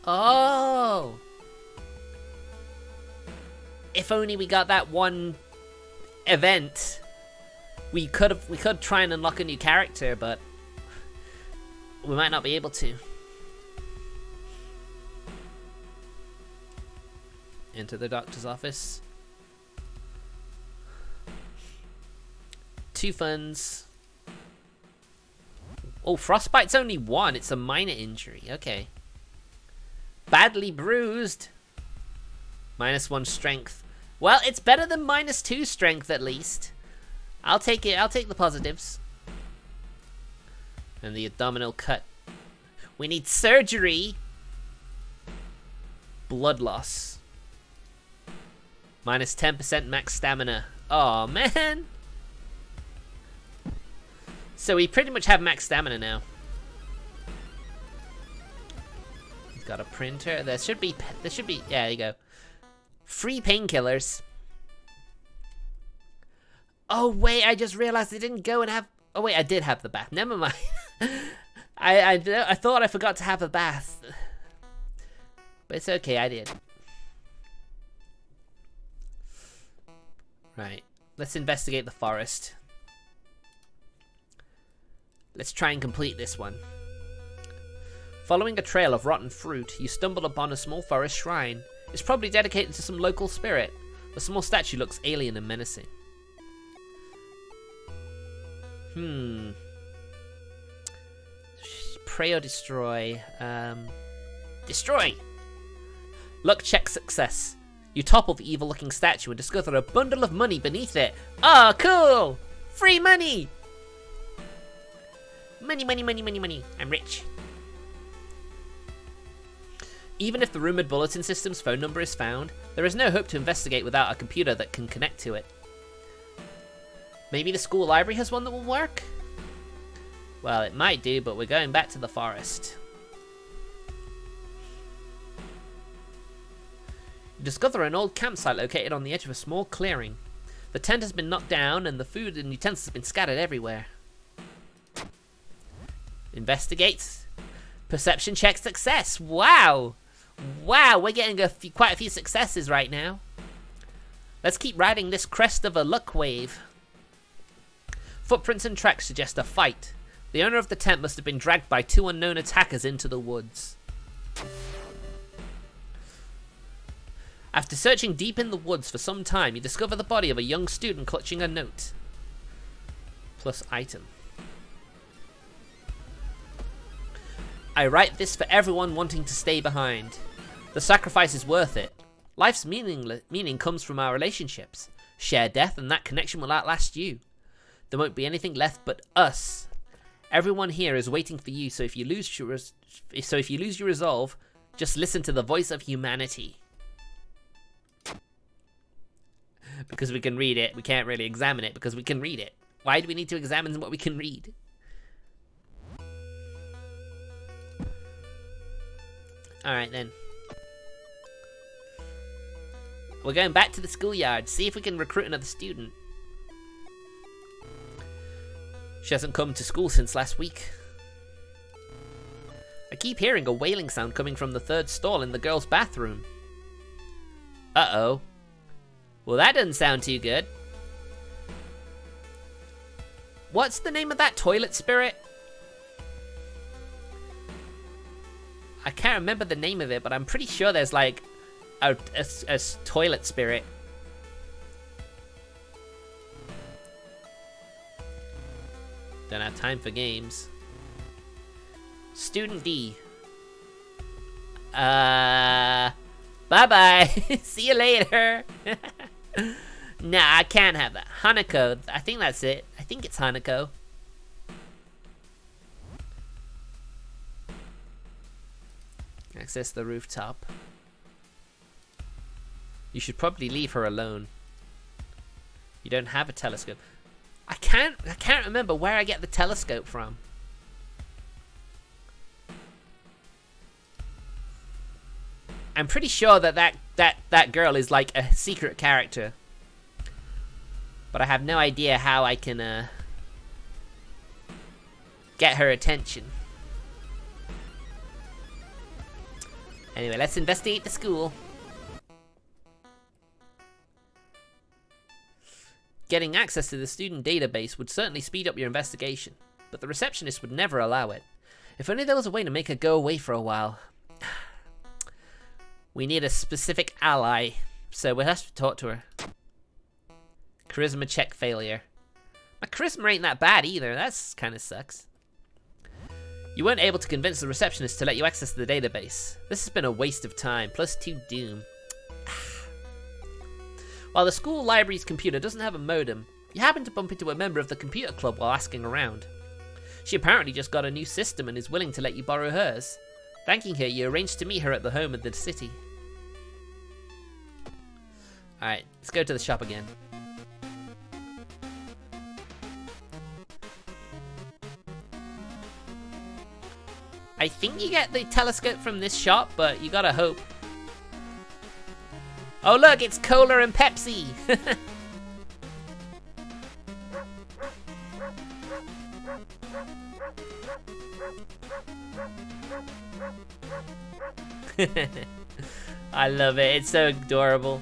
Oh! If only we got that one event. We could try and unlock a new character, but we might not be able to. Enter the doctor's office. 2 funds. Oh, frostbite's only 1. It's a minor injury. Okay. Badly bruised. -1 strength. Well, it's better than -2 strength at least. I'll take it. I'll take the positives. And the abdominal cut. We need surgery. Blood loss. -10% max stamina. Oh man. So we pretty much have max stamina now. He's got a printer. There should be. Yeah, there you go. Free painkillers. Oh wait, I just realized I didn't go and have. Oh wait, I did have the bath. Never mind. I thought I forgot to have a bath, but it's okay. I did. Right. Let's investigate the forest. Let's try and complete this one. Following a trail of rotten fruit, you stumble upon a small forest shrine. It's probably dedicated to some local spirit. The small statue looks alien and menacing. Pray or destroy. Destroy! Luck check success. You topple the evil-looking statue and discover a bundle of money beneath it. Oh, cool! Free money! Money, money, money, money, money. I'm rich. Even if the rumoured bulletin system's phone number is found, there is no hope to investigate without a computer that can connect to it. Maybe the school library has one that will work? Well, it might do, but we're going back to the forest. You discover an old campsite located on the edge of a small clearing. The tent has been knocked down and the food and utensils have been scattered everywhere. Investigate. Perception check success. Wow! Wow, we're getting quite a few successes right now. Let's keep riding this crest of a luck wave. Footprints and tracks suggest a fight. The owner of the tent must have been dragged by 2 unknown attackers into the woods. After searching deep in the woods for some time, you discover the body of a young student clutching a note. Plus item. I write this for everyone wanting to stay behind. The sacrifice is worth it. Life's meaning comes from our relationships. Share death and that connection will outlast you. There won't be anything left but us. Everyone here is waiting for you, so if you lose your resolve, just listen to the voice of humanity. Because we can read it, we can't really examine it because we can read it. Why do we need to examine what we can read? Alright then. We're going back to the schoolyard. See if we can recruit another student. She hasn't come to school since last week. I keep hearing a wailing sound coming from the third stall in the girls' bathroom. Uh-oh. Well, that doesn't sound too good. What's the name of that toilet spirit? I can't remember the name of it, but I'm pretty sure there's like a toilet spirit. Don't have time for games. Student D. Bye-bye. See you later. Nah, I can't have that. Hanako. I think that's it. I think it's Hanako. Access the rooftop. You should probably leave her alone. You don't have a telescope. I can't remember where I get the telescope from. I'm pretty sure that girl is like a secret character. But I have no idea how I can get her attention. Anyway, let's investigate the school. Getting access to the student database would certainly speed up your investigation, but the receptionist would never allow it. If only there was a way to make her go away for a while. We need a specific ally, so we'll have to talk to her. Charisma check failure. My charisma ain't that bad either, that's kinda sucks. You weren't able to convince the receptionist to let you access the database. This has been a waste of time, plus 2 doom. While the school library's computer doesn't have a modem, you happen to bump into a member of the computer club while asking around. She apparently just got a new system and is willing to let you borrow hers. Thanking her, you arranged to meet her at the home of the city. Alright, let's go to the shop again. I think you get the telescope from this shop, but you gotta hope. Oh look, it's Cola and Pepsi! I love it, it's so adorable.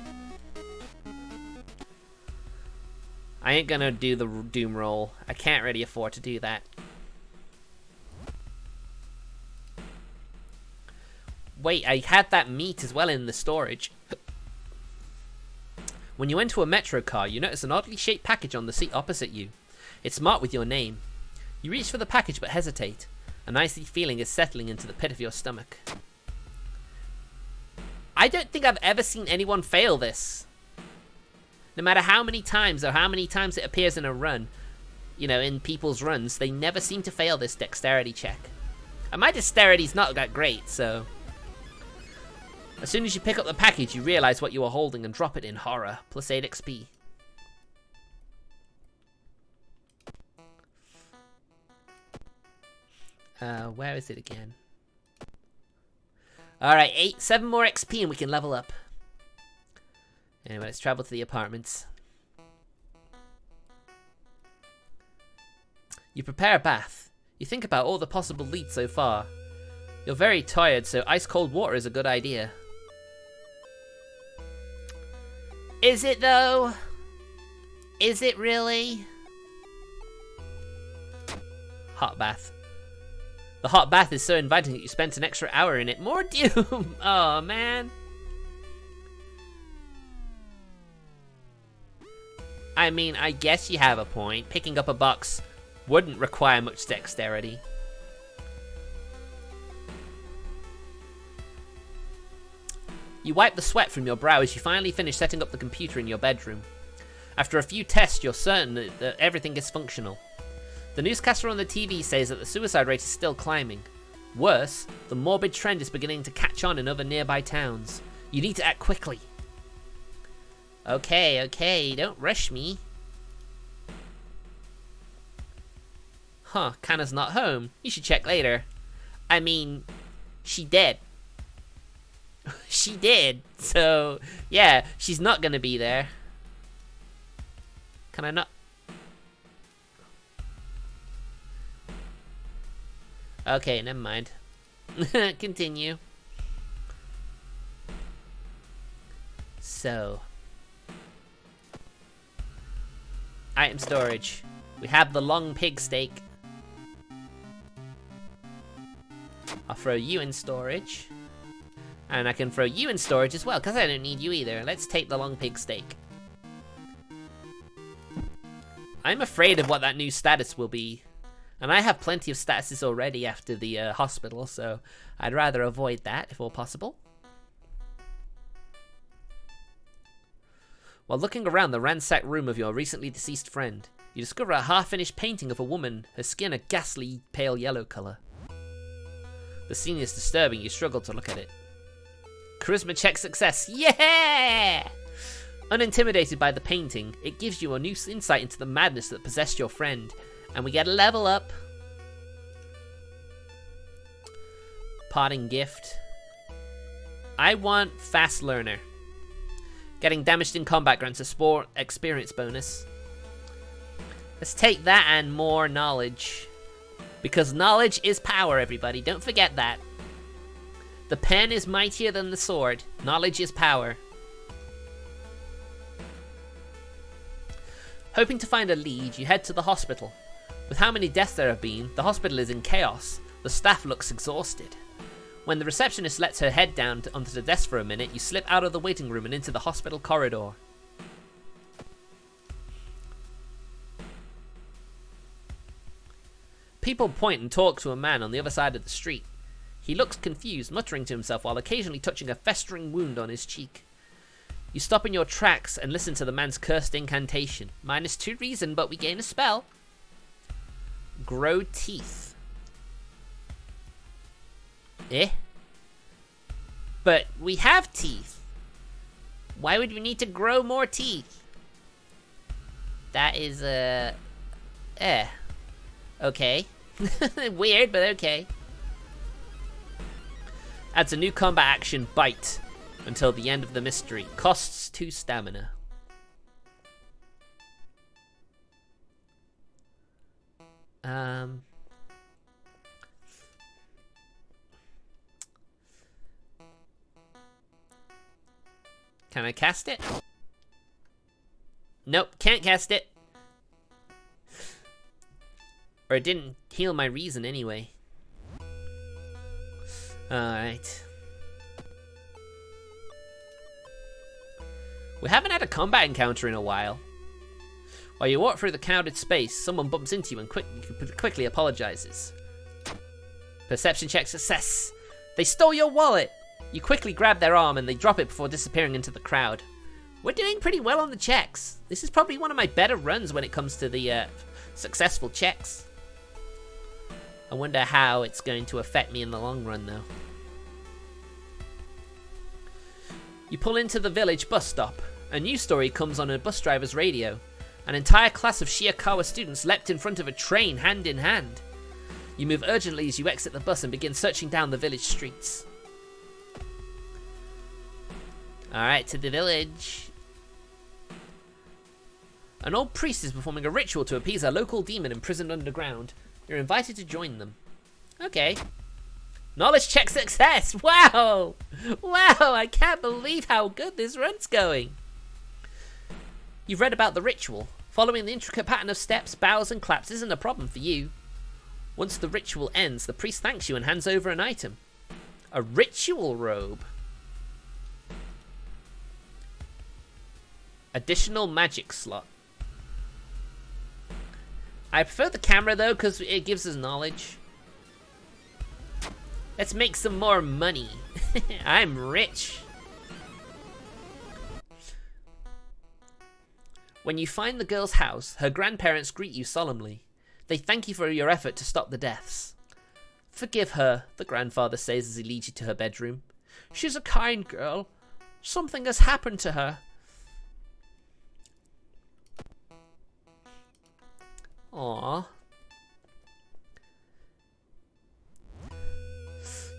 I ain't gonna do the doom roll. I can't really afford to do that. Wait, I had that meat as well in the storage. When you enter a metro car, you notice an oddly shaped package on the seat opposite you. It's marked with your name. You reach for the package but hesitate. An icy feeling is settling into the pit of your stomach. I don't think I've ever seen anyone fail this. No matter how many times or how many times it appears in a run, you know, in people's runs, they never seem to fail this dexterity check. And my dexterity's not that great, so... As soon as you pick up the package, you realize what you are holding and drop it in horror. Plus 8 XP. Where is it again? Alright, 7 more XP and we can level up. Anyway, let's travel to the apartments. You prepare a bath. You think about all the possible leads so far. You're very tired, so ice-cold water is a good idea. Is it though? Is it really? Hot bath. The hot bath is so inviting that you spent an extra hour in it. More doom! Oh man. I mean, I guess you have a point. Picking up a box wouldn't require much dexterity. You wipe the sweat from your brow as you finally finish setting up the computer in your bedroom. After a few tests, you're certain that everything is functional. The newscaster on the TV says that the suicide rate is still climbing. Worse, the morbid trend is beginning to catch on in other nearby towns. You need to act quickly. Okay, don't rush me. Huh, Kanna's not home. You should check later. I mean, she dead. She did. So, yeah, she's not gonna be there. Can I not? Okay, never mind. Continue. So. Item storage. We have the long pig steak. I'll throw you in storage. And I can throw you in storage as well, because I don't need you either. Let's take the long pig steak. I'm afraid of what that new status will be. And I have plenty of statuses already after the hospital, so I'd rather avoid that if all possible. While looking around the ransacked room of your recently deceased friend, you discover a half-finished painting of a woman, her skin a ghastly pale yellow colour. The scene is disturbing, you struggle to look at it. Charisma check success, yeah! Unintimidated by the painting, it gives you a new insight into the madness that possessed your friend, and we get a level up. Parting gift. I want fast learner. Getting damaged in combat grants a sport experience bonus. Let's take that and more knowledge. Because knowledge is power, everybody. Don't forget that. The pen is mightier than the sword. Knowledge is power. Hoping to find a lead, you head to the hospital. With how many deaths there have been, the hospital is in chaos. The staff looks exhausted. When the receptionist lets her head down onto the desk for a minute, you slip out of the waiting room and into the hospital corridor. People point and talk to a man on the other side of the street. He looks confused, muttering to himself while occasionally touching a festering wound on his cheek. You stop in your tracks and listen to the man's cursed incantation. -2 reason, but we gain a spell. Grow teeth. Eh? But we have teeth. Why would we need to grow more teeth? That is, okay. Weird, but okay. Adds a new combat action, bite, until the end of the mystery. Costs 2 stamina. Can I cast it? Nope, can't cast it. Or it didn't heal my reason anyway. Alright. We haven't had a combat encounter in a while. While you walk through the crowded space, someone bumps into you and quickly apologizes. Perception check success. They stole your wallet! You quickly grab their arm and they drop it before disappearing into the crowd. We're doing pretty well on the checks. This is probably one of my better runs when it comes to the successful checks. I wonder how it's going to affect me in the long run, though. You pull into the village bus stop. A news story comes on a bus driver's radio. An entire class of Shiakawa students leapt in front of a train, hand in hand. You move urgently as you exit the bus and begin searching down the village streets. Alright, to the village. An old priest is performing a ritual to appease a local demon imprisoned underground. You're invited to join them. Okay. Knowledge check success! Wow! Wow, I can't believe how good this run's going. You've read about the ritual. Following the intricate pattern of steps, bows, and claps isn't a problem for you. Once the ritual ends, the priest thanks you and hands over an item. A ritual robe. Additional magic slot. I prefer the camera though, because it gives us knowledge. Let's make some more money. I'm rich. When you find the girl's house, her grandparents greet you solemnly. They thank you for your effort to stop the deaths. Forgive her, the grandfather says as he leads you to her bedroom. She's a kind girl. Something has happened to her. Aww.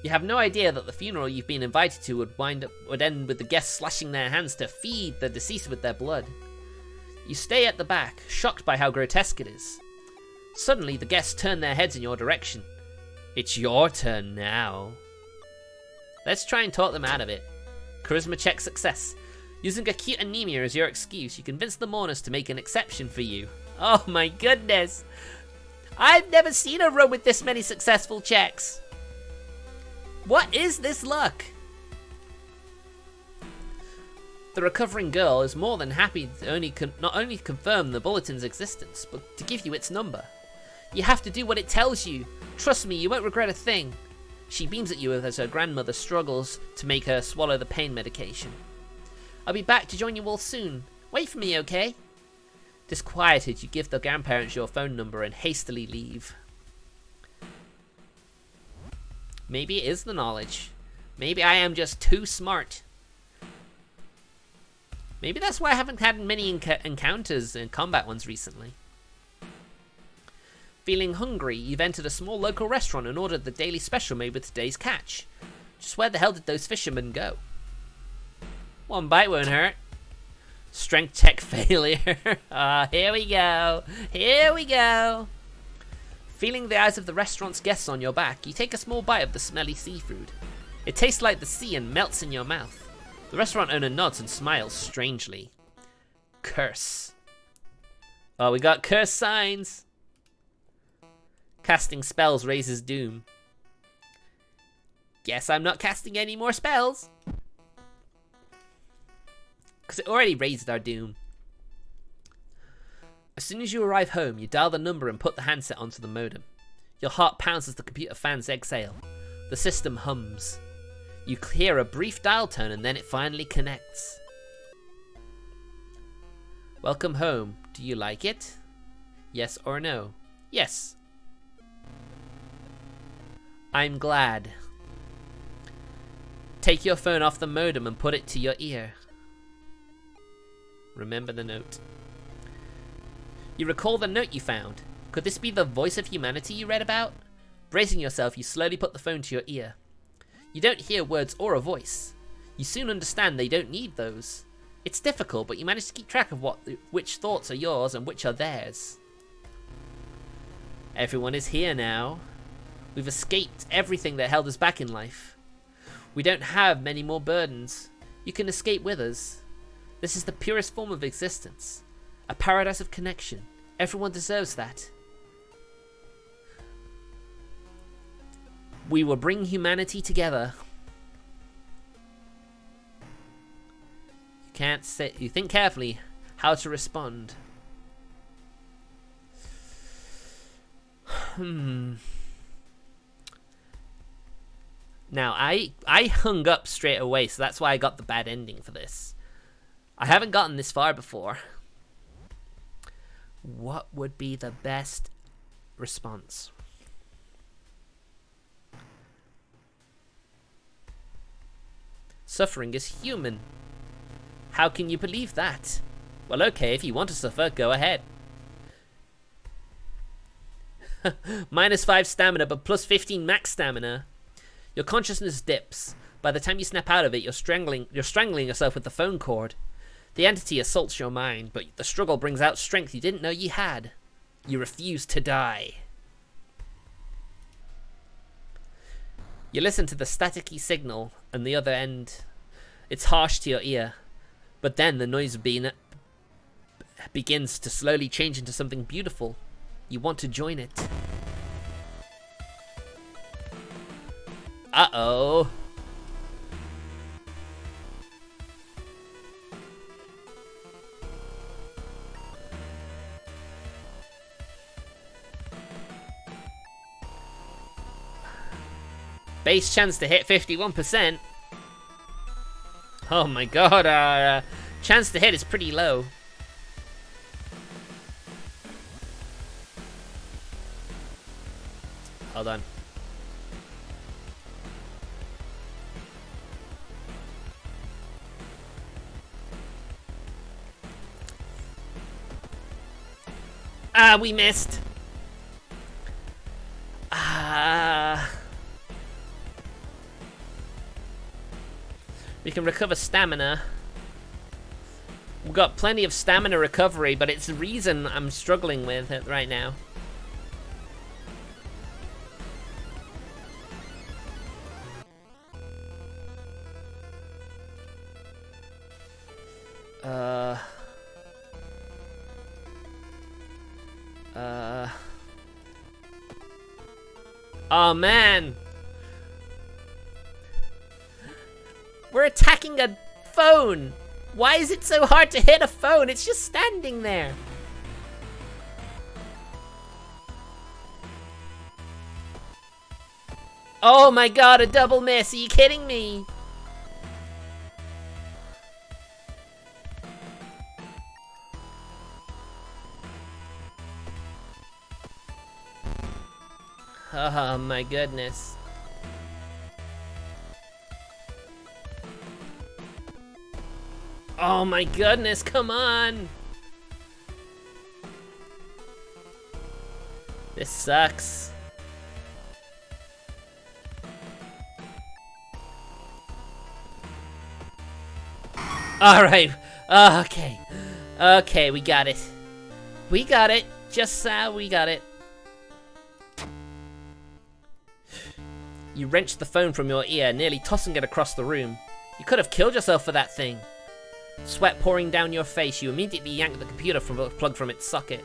You have no idea that the funeral you've been invited to would end with the guests slashing their hands to feed the deceased with their blood. You stay at the back, shocked by how grotesque it is. Suddenly, the guests turn their heads in your direction. It's your turn now. Let's try and talk them out of it. Charisma check success. Using acute anemia as your excuse, you convince the mourners to make an exception for you. Oh my goodness! I've never seen a run with this many successful checks. What is this luck? The recovering girl is more than happy to not only confirm the bulletin's existence, but to give you its number. You have to do what it tells you. Trust me, you won't regret a thing. She beams at you as her grandmother struggles to make her swallow the pain medication. I'll be back to join you all soon. Wait for me, okay? Disquieted, you give the grandparents your phone number and hastily leave. Maybe it is the knowledge. Maybe I am just too smart. Maybe that's why I haven't had many encounters and combat ones recently. Feeling hungry, you've entered a small local restaurant and ordered the daily special made with today's catch. Just where the hell did those fishermen go? One bite won't hurt. Strength check failure. Here we go. Here we go. Feeling the eyes of the restaurant's guests on your back, you take a small bite of the smelly seafood. It tastes like the sea and melts in your mouth. The restaurant owner nods and smiles strangely. Curse. Oh, we got curse signs. Casting spells raises doom. Guess I'm not casting any more spells. Because it already raised our doom. As soon as you arrive home, you dial the number and put the handset onto the modem. Your heart pounds as the computer fans exhale. The system hums. You hear a brief dial tone and then it finally connects. Welcome home. Do you like it? Yes or no? Yes. I'm glad. Take your phone off the modem and put it to your ear. Remember the note. You recall the note you found. Could this be the voice of humanity you read about? Bracing yourself, you slowly put the phone to your ear. You don't hear words or a voice. You soon understand they don't need those. It's difficult, but you manage to keep track of which thoughts are yours and which are theirs. Everyone is here now. We've escaped everything that held us back in life. We don't have many more burdens. You can escape with us. This is the purest form of existence. A paradise of connection. Everyone deserves that. We will bring humanity together. You think carefully how to respond. Now, I hung up straight away, so that's why I got the bad ending for this. I haven't gotten this far before. What would be the best response? Suffering is human. How can you believe that? Well, okay, if you want to suffer, go ahead. -5 stamina, but plus 15 max stamina. Your consciousness dips. By the time you snap out of it, you're strangling yourself with the phone cord. The entity assaults your mind, but the struggle brings out strength you didn't know you had. You refuse to die. You listen to the staticky signal on the other end. It's harsh to your ear, but then the noise begins to slowly change into something beautiful. You want to join it. Uh-oh. Base chance to hit 51%. Oh my god, our chance to hit is pretty low. Hold on. Ah, we missed. can recover stamina. We've got plenty of stamina recovery, but it's the reason I'm struggling with it right now. Oh man! We're attacking a phone! Why is it so hard to hit a phone? It's just standing there. Oh my god, a double miss. Are you kidding me? Oh my goodness. Oh my goodness, come on! This sucks. Alright, okay. Okay, we got it. We got it. Just we got it. You wrenched the phone from your ear, nearly tossing it across the room. You could have killed yourself for that thing. Sweat pouring down your face, you immediately yanked the computer plug from its socket.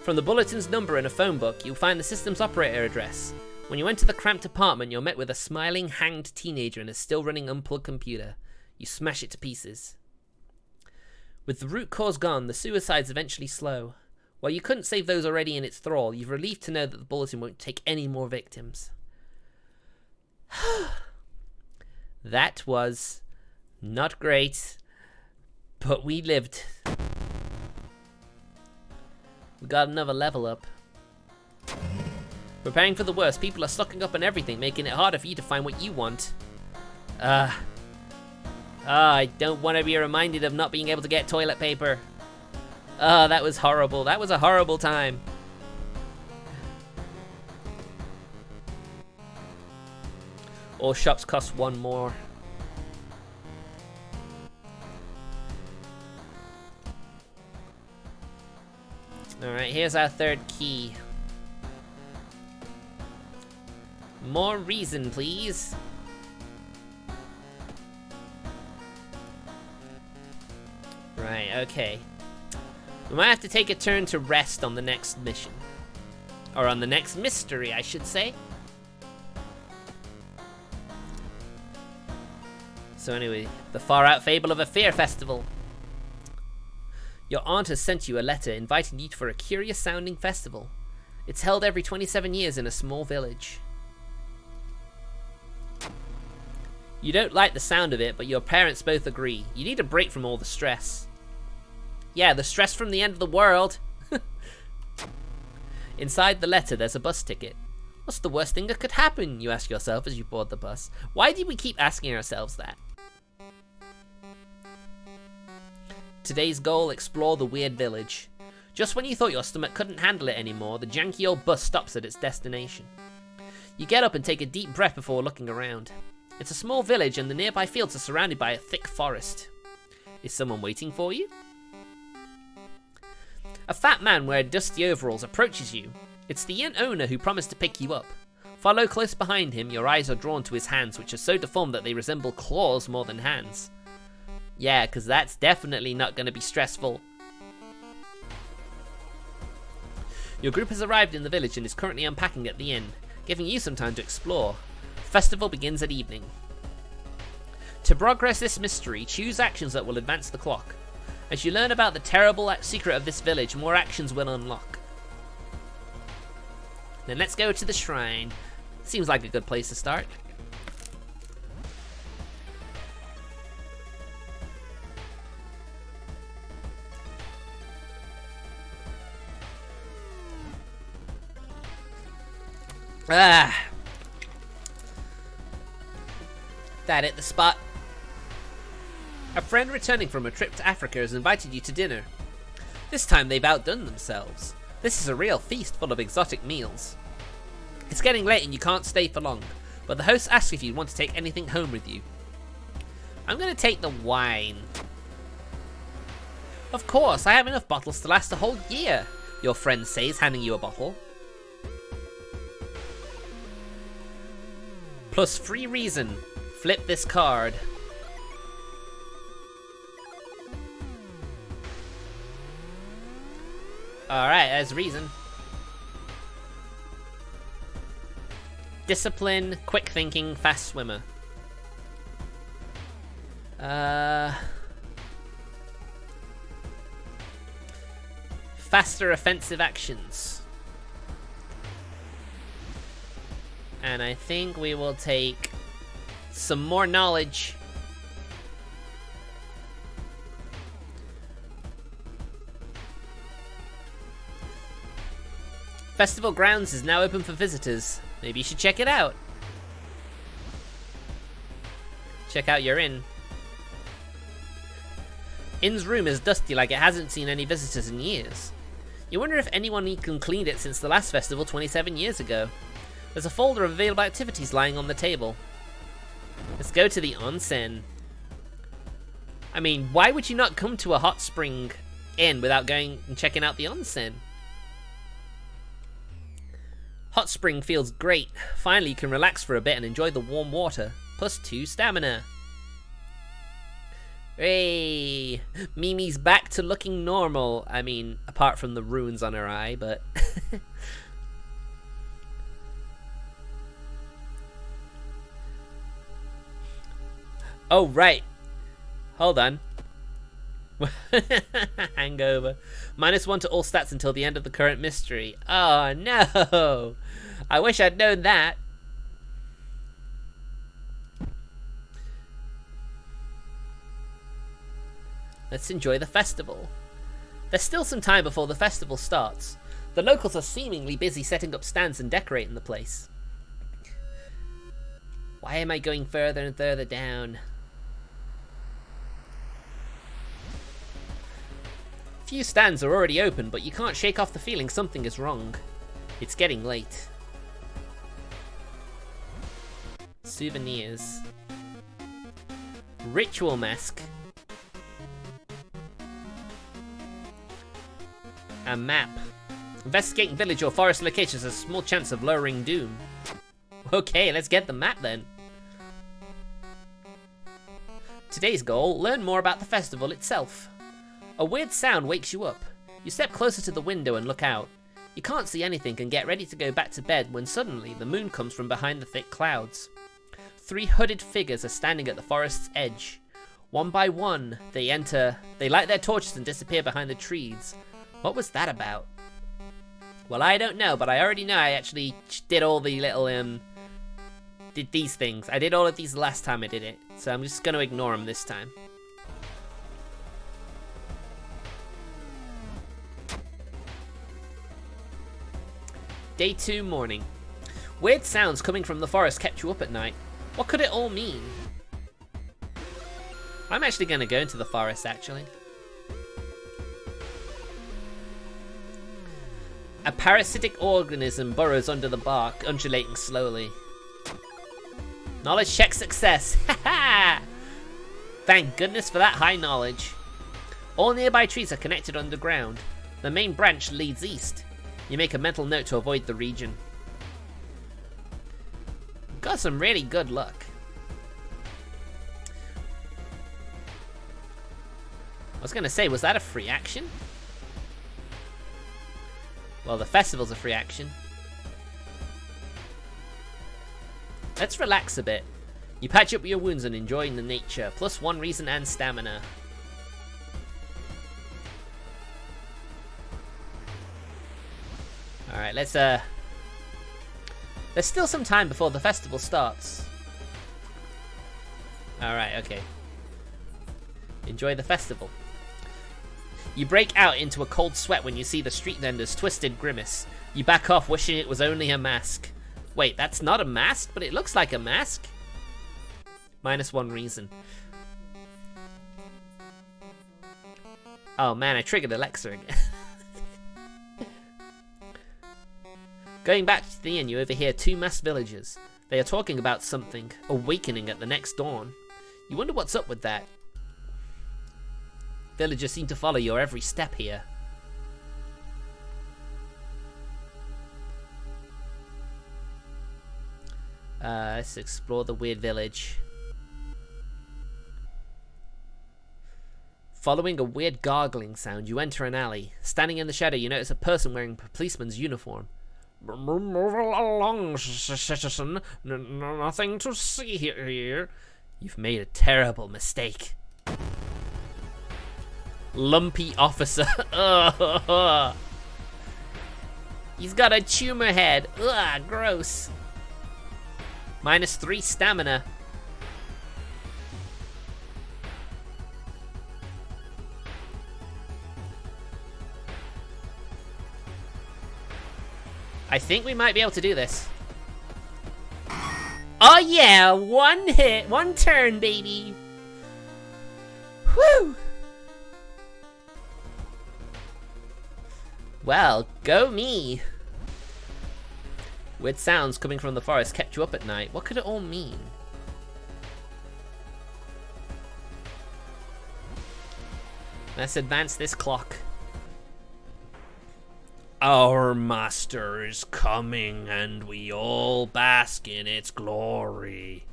From the bulletin's number in a phone book, you'll find the system's operator address. When you enter the cramped apartment, you're met with a smiling, hanged teenager and a still-running unplugged computer. You smash it to pieces. With the root cause gone, the suicides eventually slow. While you couldn't save those already in its thrall, you're relieved to know that the bulletin won't take any more victims. That was not great, but we lived. We got another level up. Preparing for the worst, people are stocking up on everything, making it harder for you to find what you want. I don't want to be reminded of not being able to get toilet paper. That was horrible. That was a horrible time. All shops cost one more. Alright, here's our third key. More reason, please. Right, okay. We might have to take a turn to rest on the next mission. Or on the next mystery, I should say. So anyway, the far-out fable of a fear festival. Your aunt has sent you a letter inviting you for a curious-sounding festival. It's held every 27 years in a small village. You don't like the sound of it, but your parents both agree. You need a break from all the stress. Yeah, the stress from the end of the world. Inside the letter, there's a bus ticket. What's the worst thing that could happen, you ask yourself as you board the bus. Why do we keep asking ourselves that? Today's goal, explore the weird village. Just when you thought your stomach couldn't handle it anymore, the janky old bus stops at its destination. You get up and take a deep breath before looking around. It's a small village and the nearby fields are surrounded by a thick forest. Is someone waiting for you? A fat man wearing dusty overalls approaches you. It's the inn owner who promised to pick you up. Follow close behind him, your eyes are drawn to his hands, which are so deformed that they resemble claws more than hands. Yeah, because that's definitely not going to be stressful. Your group has arrived in the village and is currently unpacking at the inn, giving you some time to explore. The festival begins at evening. To progress this mystery, choose actions that will advance the clock. As you learn about the terrible secret of this village, more actions will unlock. Then let's go to the shrine. Seems like a good place to start. That hit the spot. A friend returning from a trip to Africa has invited you to dinner. This time they've outdone themselves. This is a real feast full of exotic meals. It's getting late and you can't stay for long, but the host asks if you want to take anything home with you. I'm gonna take the wine. Of course, I have enough bottles to last a whole year, your friend says, handing you a bottle. Plus free reason. Flip this card. Alright, there's reason. Discipline, quick thinking, fast swimmer. Faster offensive actions. And I think we will take some more knowledge. Festival grounds is now open for visitors. Maybe you should check it out. Check out your inn. Inn's room is dusty like it hasn't seen any visitors in years. You wonder if anyone even cleaned it since the last festival 27 years ago. There's a folder of available activities lying on the table. Let's go to the onsen. I mean, why would you not come to a hot spring inn without going and checking out the onsen? Hot spring feels great. Finally, you can relax for a bit and enjoy the warm water. Plus 2 stamina. Hey! Mimi's back to looking normal. I mean, apart from the runes on her eye, but... Oh, right. Hold on. Hangover. -1 to all stats until the end of the current mystery. Oh, no! I wish I'd known that. Let's enjoy the festival. There's still some time before the festival starts. The locals are seemingly busy setting up stands and decorating the place. Why am I going further and further down? Few stands are already open, but you can't shake off the feeling something is wrong. It's getting late. Souvenirs. Ritual mask. A map. Investigating village or forest locations has a small chance of lowering doom. Okay, let's get the map then. Today's goal, learn more about the festival itself. A weird sound wakes you up. You step closer to the window and look out. You can't see anything and get ready to go back to bed when suddenly the moon comes from behind the thick clouds. 3 hooded figures are standing at the forest's edge. One by one, they enter. They light their torches and disappear behind the trees. What was that about? Well, I don't know, but I already know I actually did all the little, did these things. I did all of these the last time I did it, so I'm just gonna ignore them this time. Day 2 morning. Weird sounds coming from the forest kept you up at night. What could it all mean? I'm actually gonna go into the forest, actually. A parasitic organism burrows under the bark, undulating slowly. Knowledge check success! Haha! Thank goodness for that high knowledge. All nearby trees are connected underground. The main branch leads east. You make a mental note to avoid the region. Got some really good luck. I was gonna say, was that a free action? Well, the festival's a free action. Let's relax a bit. You patch up your wounds and enjoy the nature. Plus 1 reason and stamina. Alright, let's there's still some time before the festival starts. Alright, okay. Enjoy the festival. You break out into a cold sweat when you see the street vendor's twisted grimace. You back off, wishing it was only a mask. Wait, that's not a mask, but it looks like a mask? -1 reason. Oh man, I triggered Alexa again. Going back to the inn, you overhear 2 masked villagers. They are talking about something, awakening at the next dawn. You wonder what's up with that. Villagers seem to follow your every step here. Let's explore the weird village. Following a weird gargling sound, you enter an alley. Standing in the shadow, you notice a person wearing a policeman's uniform. Move along, citizen. Nothing to see here. You've made a terrible mistake. Lumpy officer. He's got a tumor head. Ugh, gross. -3 stamina. I think we might be able to do this. Oh yeah, one hit, one turn, baby. Woo! Well, go me. Weird sounds coming from the forest kept you up at night. What could it all mean? Let's advance this clock. Our master is coming, and we all bask in its glory.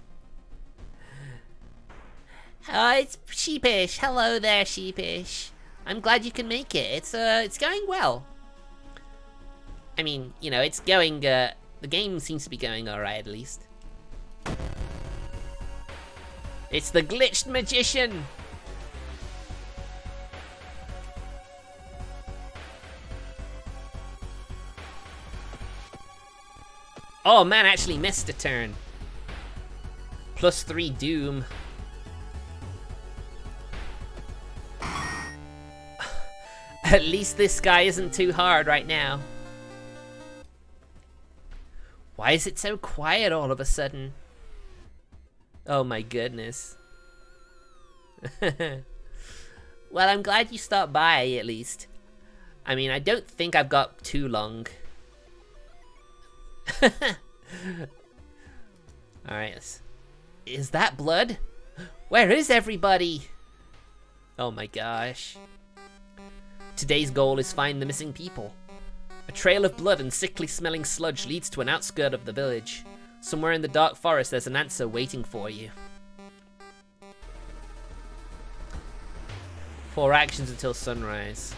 It's Sheepish. Hello there, Sheepish. I'm glad you can make it. It's going well. I mean, you know, it's going, the game seems to be going alright, at least. It's the glitched magician! Oh, man, actually missed a turn. +3 doom. At least this guy isn't too hard right now. Why is it so quiet all of a sudden? Oh my goodness. Well, I'm glad you stopped by, at least. I mean, I don't think I've got too long. Alright. Is that blood? Where is everybody? Oh my gosh. Today's goal is find the missing people. A trail of blood and sickly smelling sludge leads to an outskirt of the village. Somewhere in the dark forest there's an answer waiting for you. 4 actions until sunrise.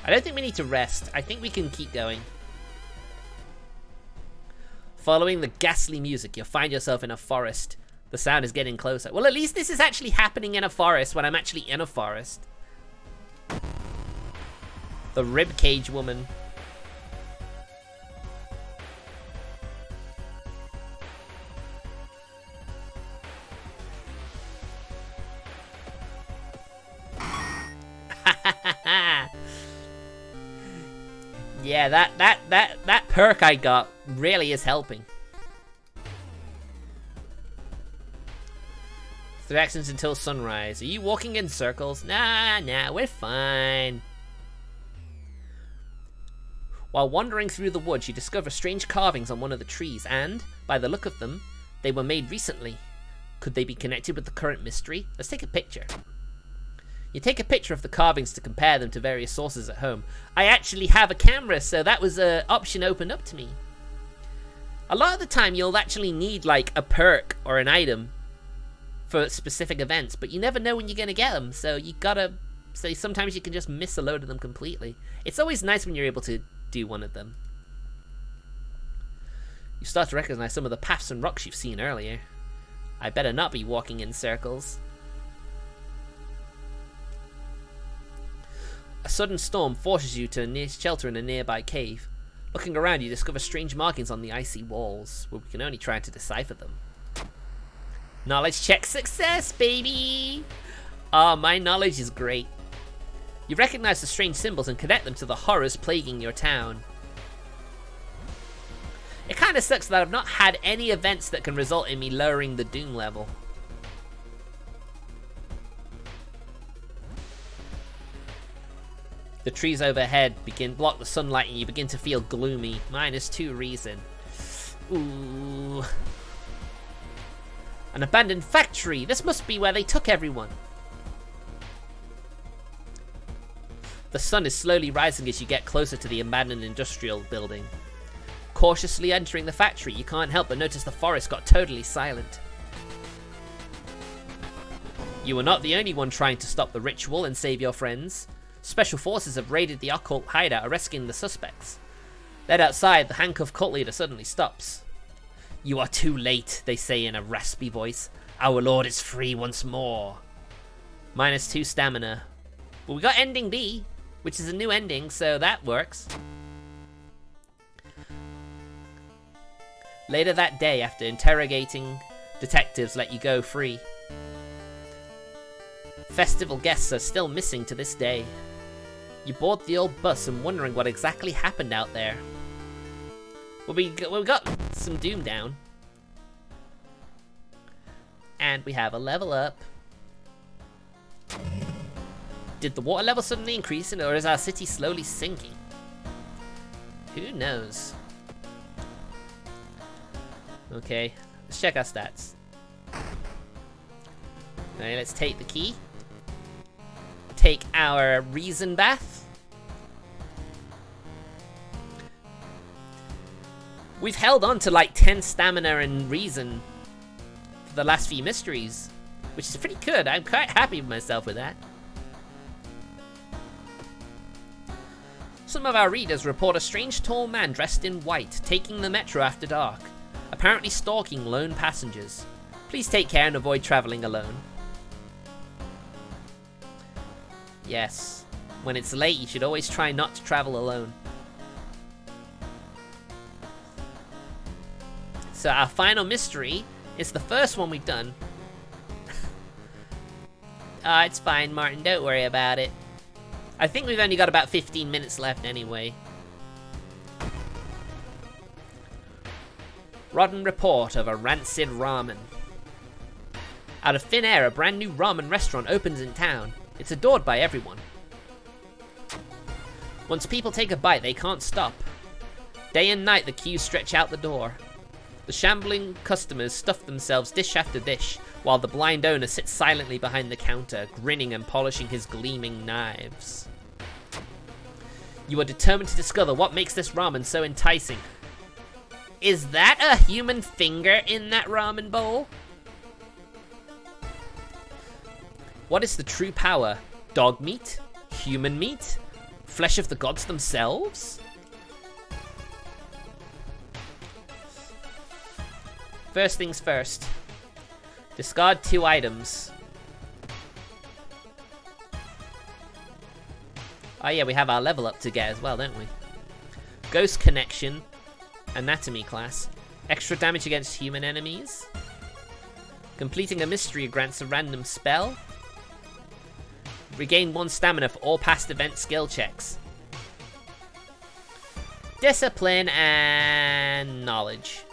I don't think we need to rest. I think we can keep going. Following the ghastly music, you'll find yourself in a forest. The sound is getting closer. Well, at least this is actually happening in a forest when I'm actually in a forest. The ribcage woman. Yeah, that perk I got really is helping. 3 actions until sunrise. Are you walking in circles? Nah, we're fine. While wandering through the woods, you discover strange carvings on one of the trees, and, by the look of them, they were made recently. Could they be connected with the current mystery? Let's take a picture. You take a picture of the carvings to compare them to various sources at home. I actually have a camera, so that was an option opened up to me. A lot of the time, you'll actually need, like, a perk or an item for specific events, but you never know when you're going to get them, so you gotta... So sometimes you can just miss a load of them completely. It's always nice when you're able to do one of them. You start to recognize some of the paths and rocks you've seen earlier. I better not be walking in circles. A sudden storm forces you to shelter in a nearby cave. Looking around, you discover strange markings on the icy walls, but we can only try to decipher them. Knowledge check success, baby! Ah, my knowledge is great. You recognize the strange symbols and connect them to the horrors plaguing your town. It kind of sucks that I've not had any events that can result in me lowering the doom level. The trees overhead block the sunlight and you begin to feel gloomy. -2 reason. Ooh. An abandoned factory! This must be where they took everyone! The sun is slowly rising as you get closer to the abandoned industrial building. Cautiously entering the factory, you can't help but notice the forest got totally silent. You are not the only one trying to stop the ritual and save your friends. Special forces have raided the occult hideout, arresting the suspects. Led outside, the handcuffed cult leader suddenly stops. You are too late, they say in a raspy voice. Our lord is free once more. -2 stamina. Well, we got ending B, which is a new ending, so that works. Later that day, after interrogating, detectives let you go free. Festival guests are still missing to this day. You board the old bus and wondering what exactly happened out there. Well, we got some Doom down. And we have a level up. Did the water level suddenly increase, or is our city slowly sinking? Who knows? Okay, let's check our stats. Okay, let's take the key. Take our reason bath. We've held on to like 10 stamina and reason for the last few mysteries, which is pretty good. I'm quite happy with myself with that. Some of our readers report a strange tall man dressed in white taking the metro after dark, apparently stalking lone passengers. Please take care and avoid traveling alone. Yes, when it's late, you should always try not to travel alone. So our final mystery is the first one we've done. It's fine, Martin, don't worry about it. I think we've only got about 15 minutes left anyway. Rotten report of a rancid ramen. Out of thin air, a brand new ramen restaurant opens in town. It's adored by everyone. Once people take a bite, they can't stop. Day and night, the queues stretch out the door. The shambling customers stuff themselves dish after dish, while the blind owner sits silently behind the counter, grinning and polishing his gleaming knives. You are determined to discover what makes this ramen so enticing. Is that a human finger in that ramen bowl? What is the true power? Dog meat? Human meat? Flesh of the gods themselves? First things first. Discard 2 items. Oh yeah, we have our level up to get as well, don't we? Ghost Connection. Anatomy class. Extra damage against human enemies. Completing a mystery grants a random spell. Regain 1 stamina for all past event skill checks. Discipline and knowledge.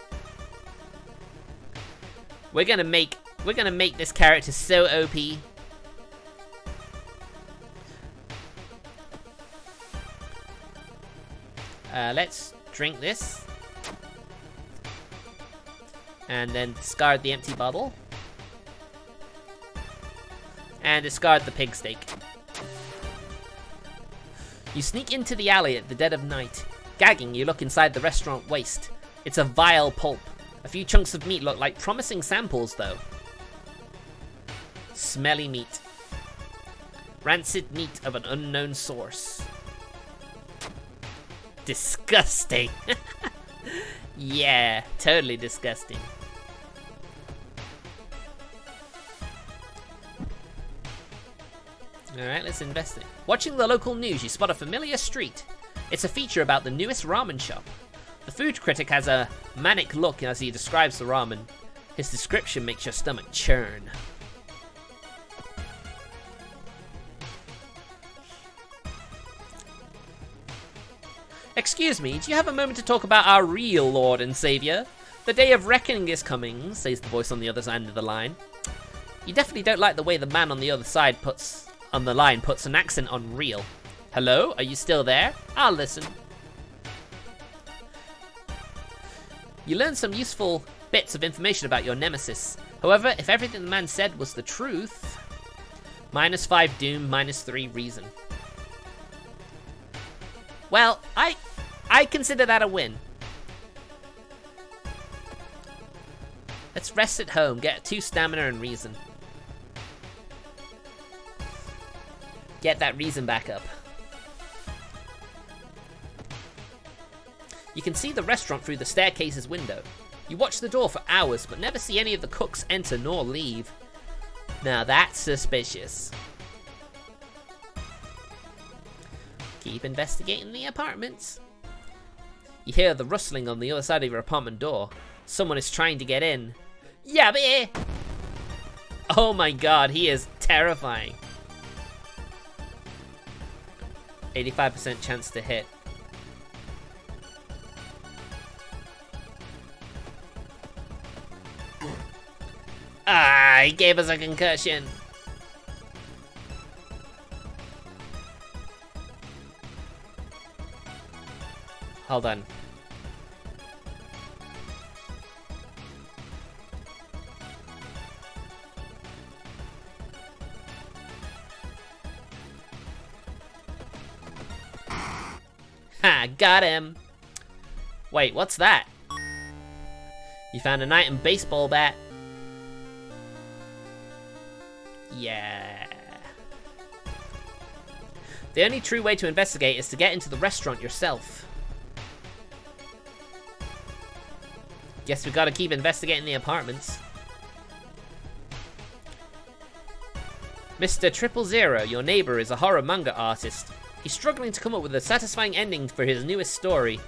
We're gonna make this character so OP. Let's drink this. And then discard the empty bottle. And discard the pig steak. You sneak into the alley at the dead of night. Gagging, you look inside the restaurant waste. It's a vile pulp. A few chunks of meat look like promising samples, though. Smelly meat. Rancid meat of an unknown source. Disgusting. Yeah, totally disgusting. Alright, let's investigate. Watching the local news, you spot a familiar street. It's a feature about the newest ramen shop. The food critic has a manic look as he describes the ramen. His description makes your stomach churn. Excuse me, do you have a moment to talk about our real Lord and Savior? The day of reckoning is coming, says the voice on the other end of the line. You definitely don't like the way the man on the other side on the line puts an accent on real. Hello, are you still there? I'll listen. You learn some useful bits of information about your nemesis. However, if everything the man said was the truth, -5 doom, -3 reason. Well, I consider that a win. Let's rest at home, get 2 stamina and reason. Get that reason back up. You can see the restaurant through the staircase's window. You watch the door for hours, but never see any of the cooks enter nor leave. Now that's suspicious. Keep investigating the apartments. You hear the rustling on the other side of your apartment door. Someone is trying to get in. Yabby! Oh my god, he is terrifying. 85% chance to hit. Ah, he gave us a concussion. Hold on. Ha, got him. Wait, what's that? You found a knight and baseball bat. Yeah. The only true way to investigate is to get into the restaurant yourself. Guess we gotta keep investigating the apartments. Mr. 000, your neighbor, is a horror manga artist. He's struggling to come up with a satisfying ending for his newest story.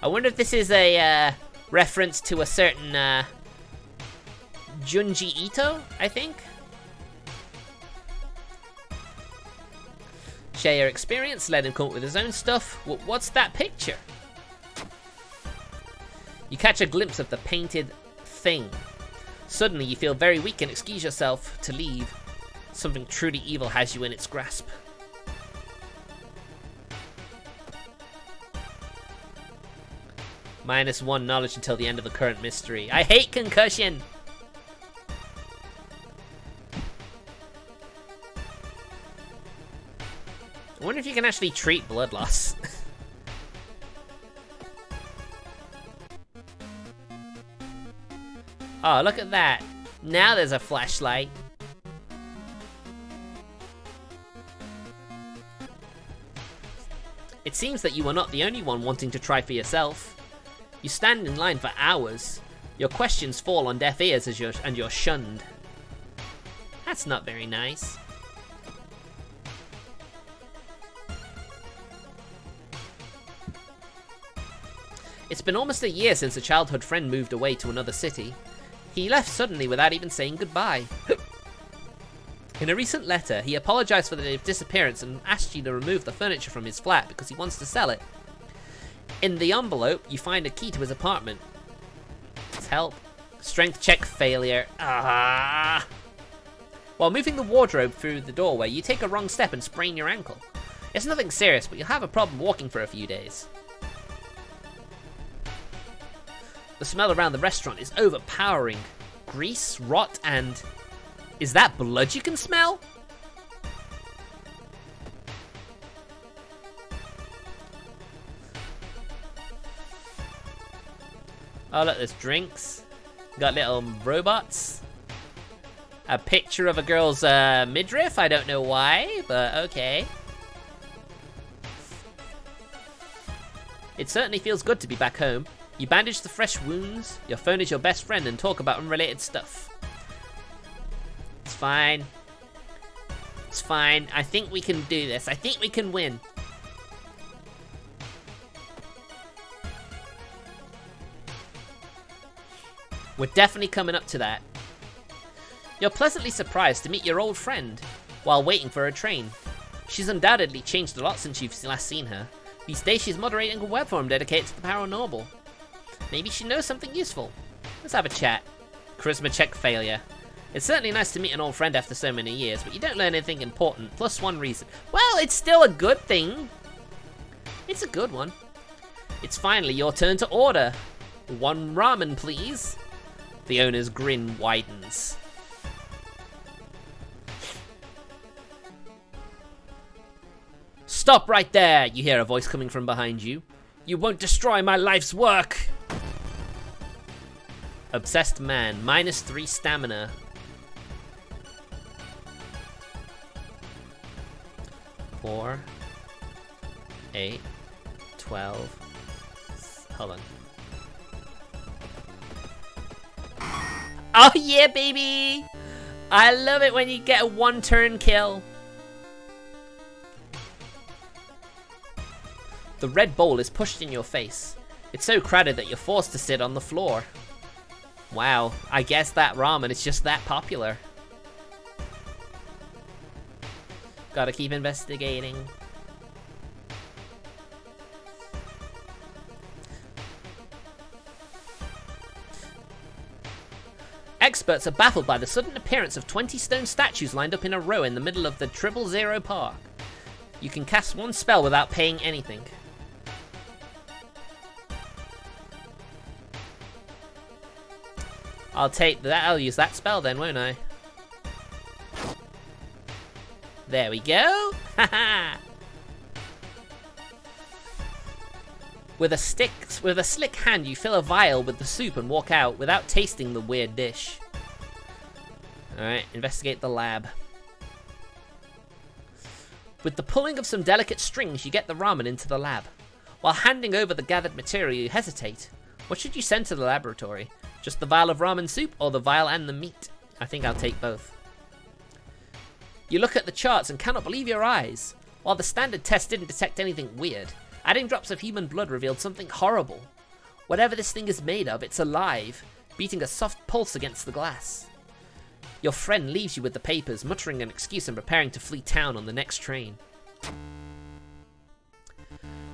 I wonder if this is a reference to a certain Junji Ito, I think? Share your experience, let him come up with his own stuff. What's that picture? You catch a glimpse of the painted thing. Suddenly you feel very weak and excuse yourself to leave. Something truly evil has you in its grasp. -1 knowledge until the end of the current mystery. I hate concussion! I wonder if you can actually treat blood loss. Oh, look at that. Now there's a flashlight. It seems that you are not the only one wanting to try for yourself. You stand in line for hours. Your questions fall on deaf ears as you're shunned. That's not very nice. It's been almost a year since a childhood friend moved away to another city. He left suddenly without even saying goodbye. In a recent letter, he apologized for the disappearance and asked you to remove the furniture from his flat because he wants to sell it. In the envelope, you find a key to his apartment. Let's help. Strength check failure. Ah! While moving the wardrobe through the doorway, you take a wrong step and sprain your ankle. It's nothing serious, but you'll have a problem walking for a few days. The smell around the restaurant is overpowering. Grease, rot, and... Is that blood you can smell? Oh look, there's drinks. Got little robots. A picture of a girl's midriff, I don't know why, but okay. It certainly feels good to be back home. You bandage the fresh wounds, your phone is your best friend, and talk about unrelated stuff. It's fine. It's fine. I think we can do this. I think we can win. We're definitely coming up to that. You're pleasantly surprised to meet your old friend while waiting for her train. She's undoubtedly changed a lot since you've last seen her. These days she's moderating a web forum dedicated to the paranormal. Maybe she knows something useful. Let's have a chat. Charisma check failure. It's certainly nice to meet an old friend after so many years, but you don't learn anything important. +1 reason. Well, it's still a good thing. It's a good one. It's finally your turn to order. 1 ramen, please. The owner's grin widens. Stop right there! You hear a voice coming from behind you. You won't destroy my life's work! Obsessed man, -3 stamina. 4, 8, 12. Hold on. Oh yeah, baby! I love it when you get a one-turn kill. The red bowl is pushed in your face. It's so crowded that you're forced to sit on the floor. Wow, I guess that ramen is just that popular. Gotta keep investigating. Experts are baffled by the sudden appearance of 20 stone statues lined up in a row in the middle of the 000 park. You can cast one spell without paying anything. I'll take that. I'll use that spell then, won't I? There we go. Haha. With a slick hand, you fill a vial with the soup and walk out without tasting the weird dish. Alright, investigate the lab. With the pulling of some delicate strings, you get the ramen into the lab. While handing over the gathered material, you hesitate. What should you send to the laboratory? Just the vial of ramen soup or the vial and the meat? I think I'll take both. You look at the charts and cannot believe your eyes. While the standard test didn't detect anything weird, adding drops of human blood revealed something horrible. Whatever this thing is made of, it's alive, beating a soft pulse against the glass. Your friend leaves you with the papers, muttering an excuse and preparing to flee town on the next train.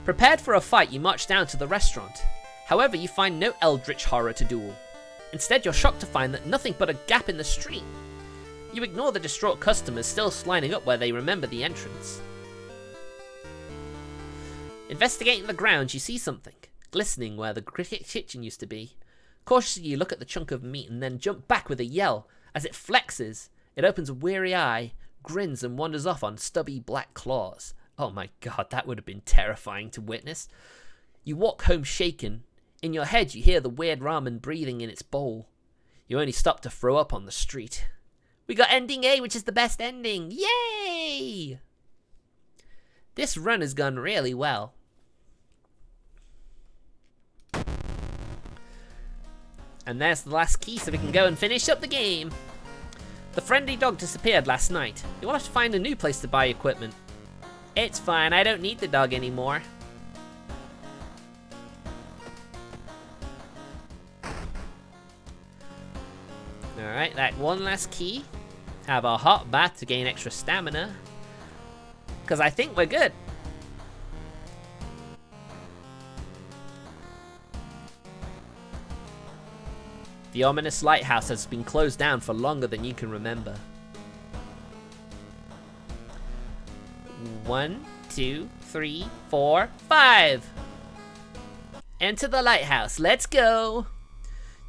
Prepared for a fight, you march down to the restaurant. However, you find no eldritch horror to duel. Instead, you're shocked to find that nothing but a gap in the street. You ignore the distraught customers still lining up where they remember the entrance. Investigating the grounds, you see something, glistening where the kitchen used to be. Cautiously, you look at the chunk of meat and then jump back with a yell. As it flexes, it opens a weary eye, grins and wanders off on stubby black claws. Oh my god, that would have been terrifying to witness. You walk home shaken. In your head, you hear the weird ramen breathing in its bowl. You only stop to throw up on the street. We got ending A, which is the best ending. Yay! This run has gone really well. And there's the last key, so we can go and finish up the game. The friendly dog disappeared last night. You'll have to find a new place to buy equipment. It's fine, I don't need the dog anymore. Alright, that one last key. Have a hot bath to gain extra stamina. Because I think we're good. The ominous lighthouse has been closed down for longer than you can remember. 1, 2, 3, 4, 5. Enter the lighthouse. Let's go.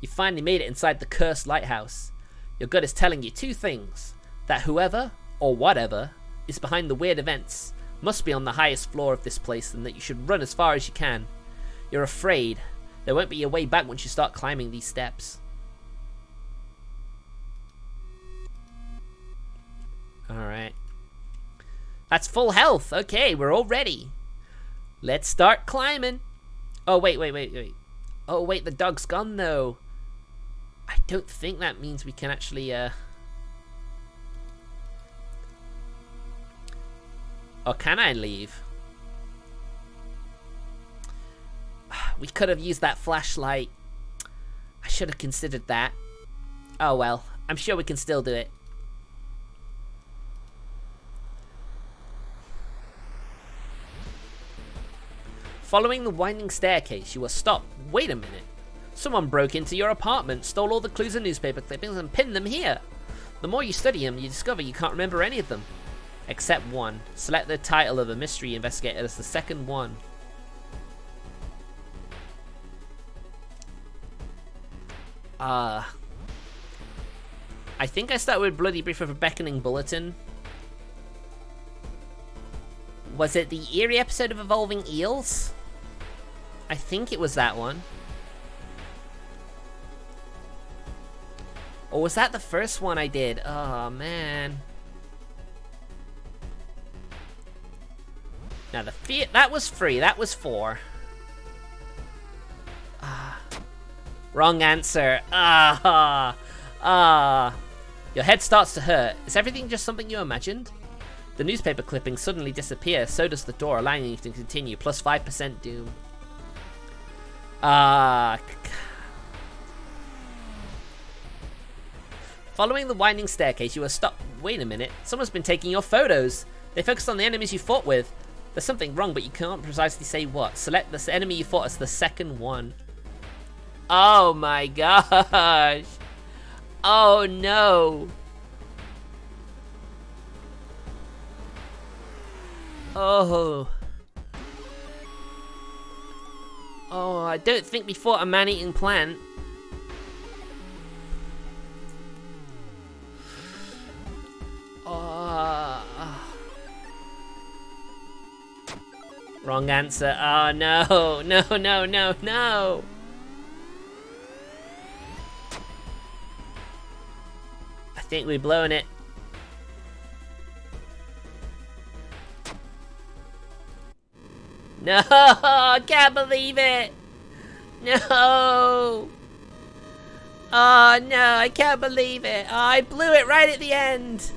You finally made it inside the cursed lighthouse. Your gut is telling you two things. That whoever, or whatever, is behind the weird events must be on the highest floor of this place and that you should run as far as you can. You're afraid. There won't be a way back once you start climbing these steps. Alright. That's full health. Okay, we're all ready. Let's start climbing. Oh, wait. Oh, wait, the dog's gone, though. I don't think that means we can actually, Or can I leave? We could have used that flashlight. I should have considered that. Oh, well. I'm sure we can still do it. Following the winding staircase, you are stopped. Wait a minute. Someone broke into your apartment, stole all the clues and newspaper clippings, and pinned them here. The more you study them, you discover you can't remember any of them. Except one. Select the title of a mystery investigator as the second one. I think I started with Bloody Brief of a Beckoning Bulletin. Was it the eerie episode of Evolving Eels? I think it was that one. Or was that the first one I did? Oh, man. Now, that was 3. That was 4. Wrong answer. Your head starts to hurt. Is everything just something you imagined? The newspaper clippings suddenly disappear. So does the door, allowing you to continue. Plus 5% doom. Following the winding staircase, you are stopped. Wait a minute. Someone's been taking your photos. They focused on the enemies you fought with. There's something wrong, but you can't precisely say what. Select the enemy you fought as the second one. Oh my gosh. Oh no. Oh. Oh, I don't think we fought a man-eating plant. Wrong answer. Oh no. No, no, no, no. I think we've blown it. No, I can't believe it. No. Oh no, I can't believe it. Oh, I blew it right at the end.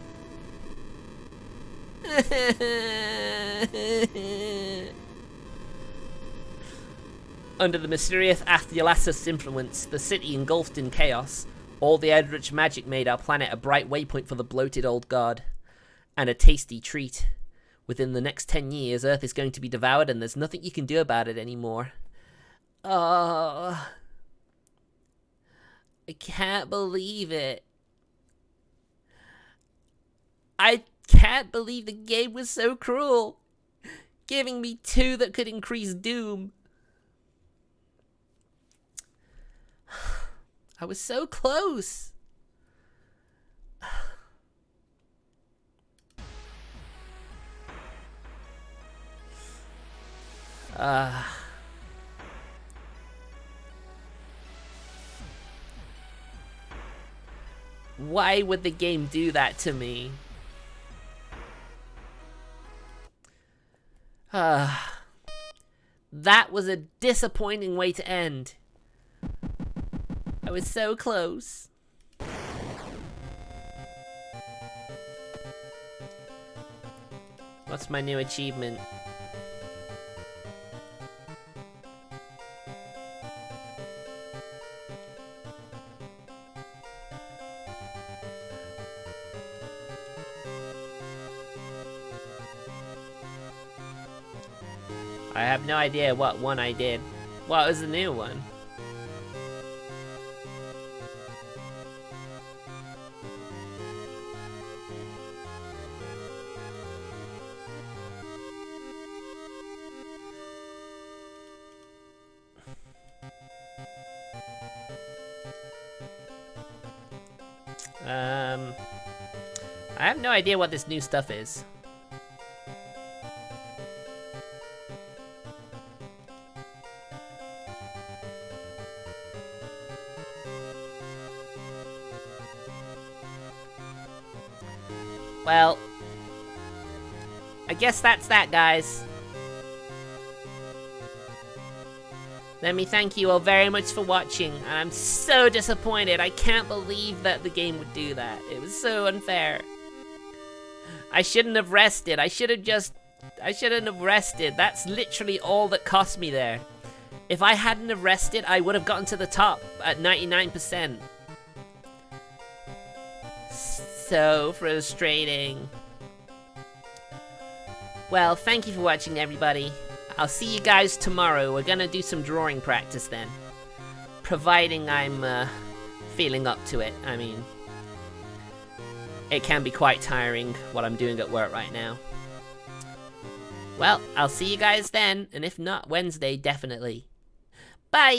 Under the mysterious Athulasis influence, the city engulfed in chaos. All the eldritch magic made our planet a bright waypoint for the bloated old god. And a tasty treat. Within the next 10 years, Earth is going to be devoured and there's nothing you can do about it anymore. Oh. I can't believe it. I can't believe the game was so cruel. Giving me 2 that could increase doom. I was so close. Why would the game do that to me? That was a disappointing way to end. I was so close. What's my new achievement? I have no idea what one I did. What was the new one? I have no idea what this new stuff is. Well, I guess that's that, guys. Let me thank you all very much for watching. I'm so disappointed. I can't believe that the game would do that. It was so unfair. I shouldn't have rested. I shouldn't have rested. That's literally all that cost me there. If I hadn't have rested, I would have gotten to the top at 99%. So frustrating. Well, thank you for watching, everybody. I'll see you guys tomorrow. We're gonna do some drawing practice then. Providing I'm feeling up to it. I mean, it can be quite tiring what I'm doing at work right now. Well, I'll see you guys then, and if not, Wednesday, definitely. Bye!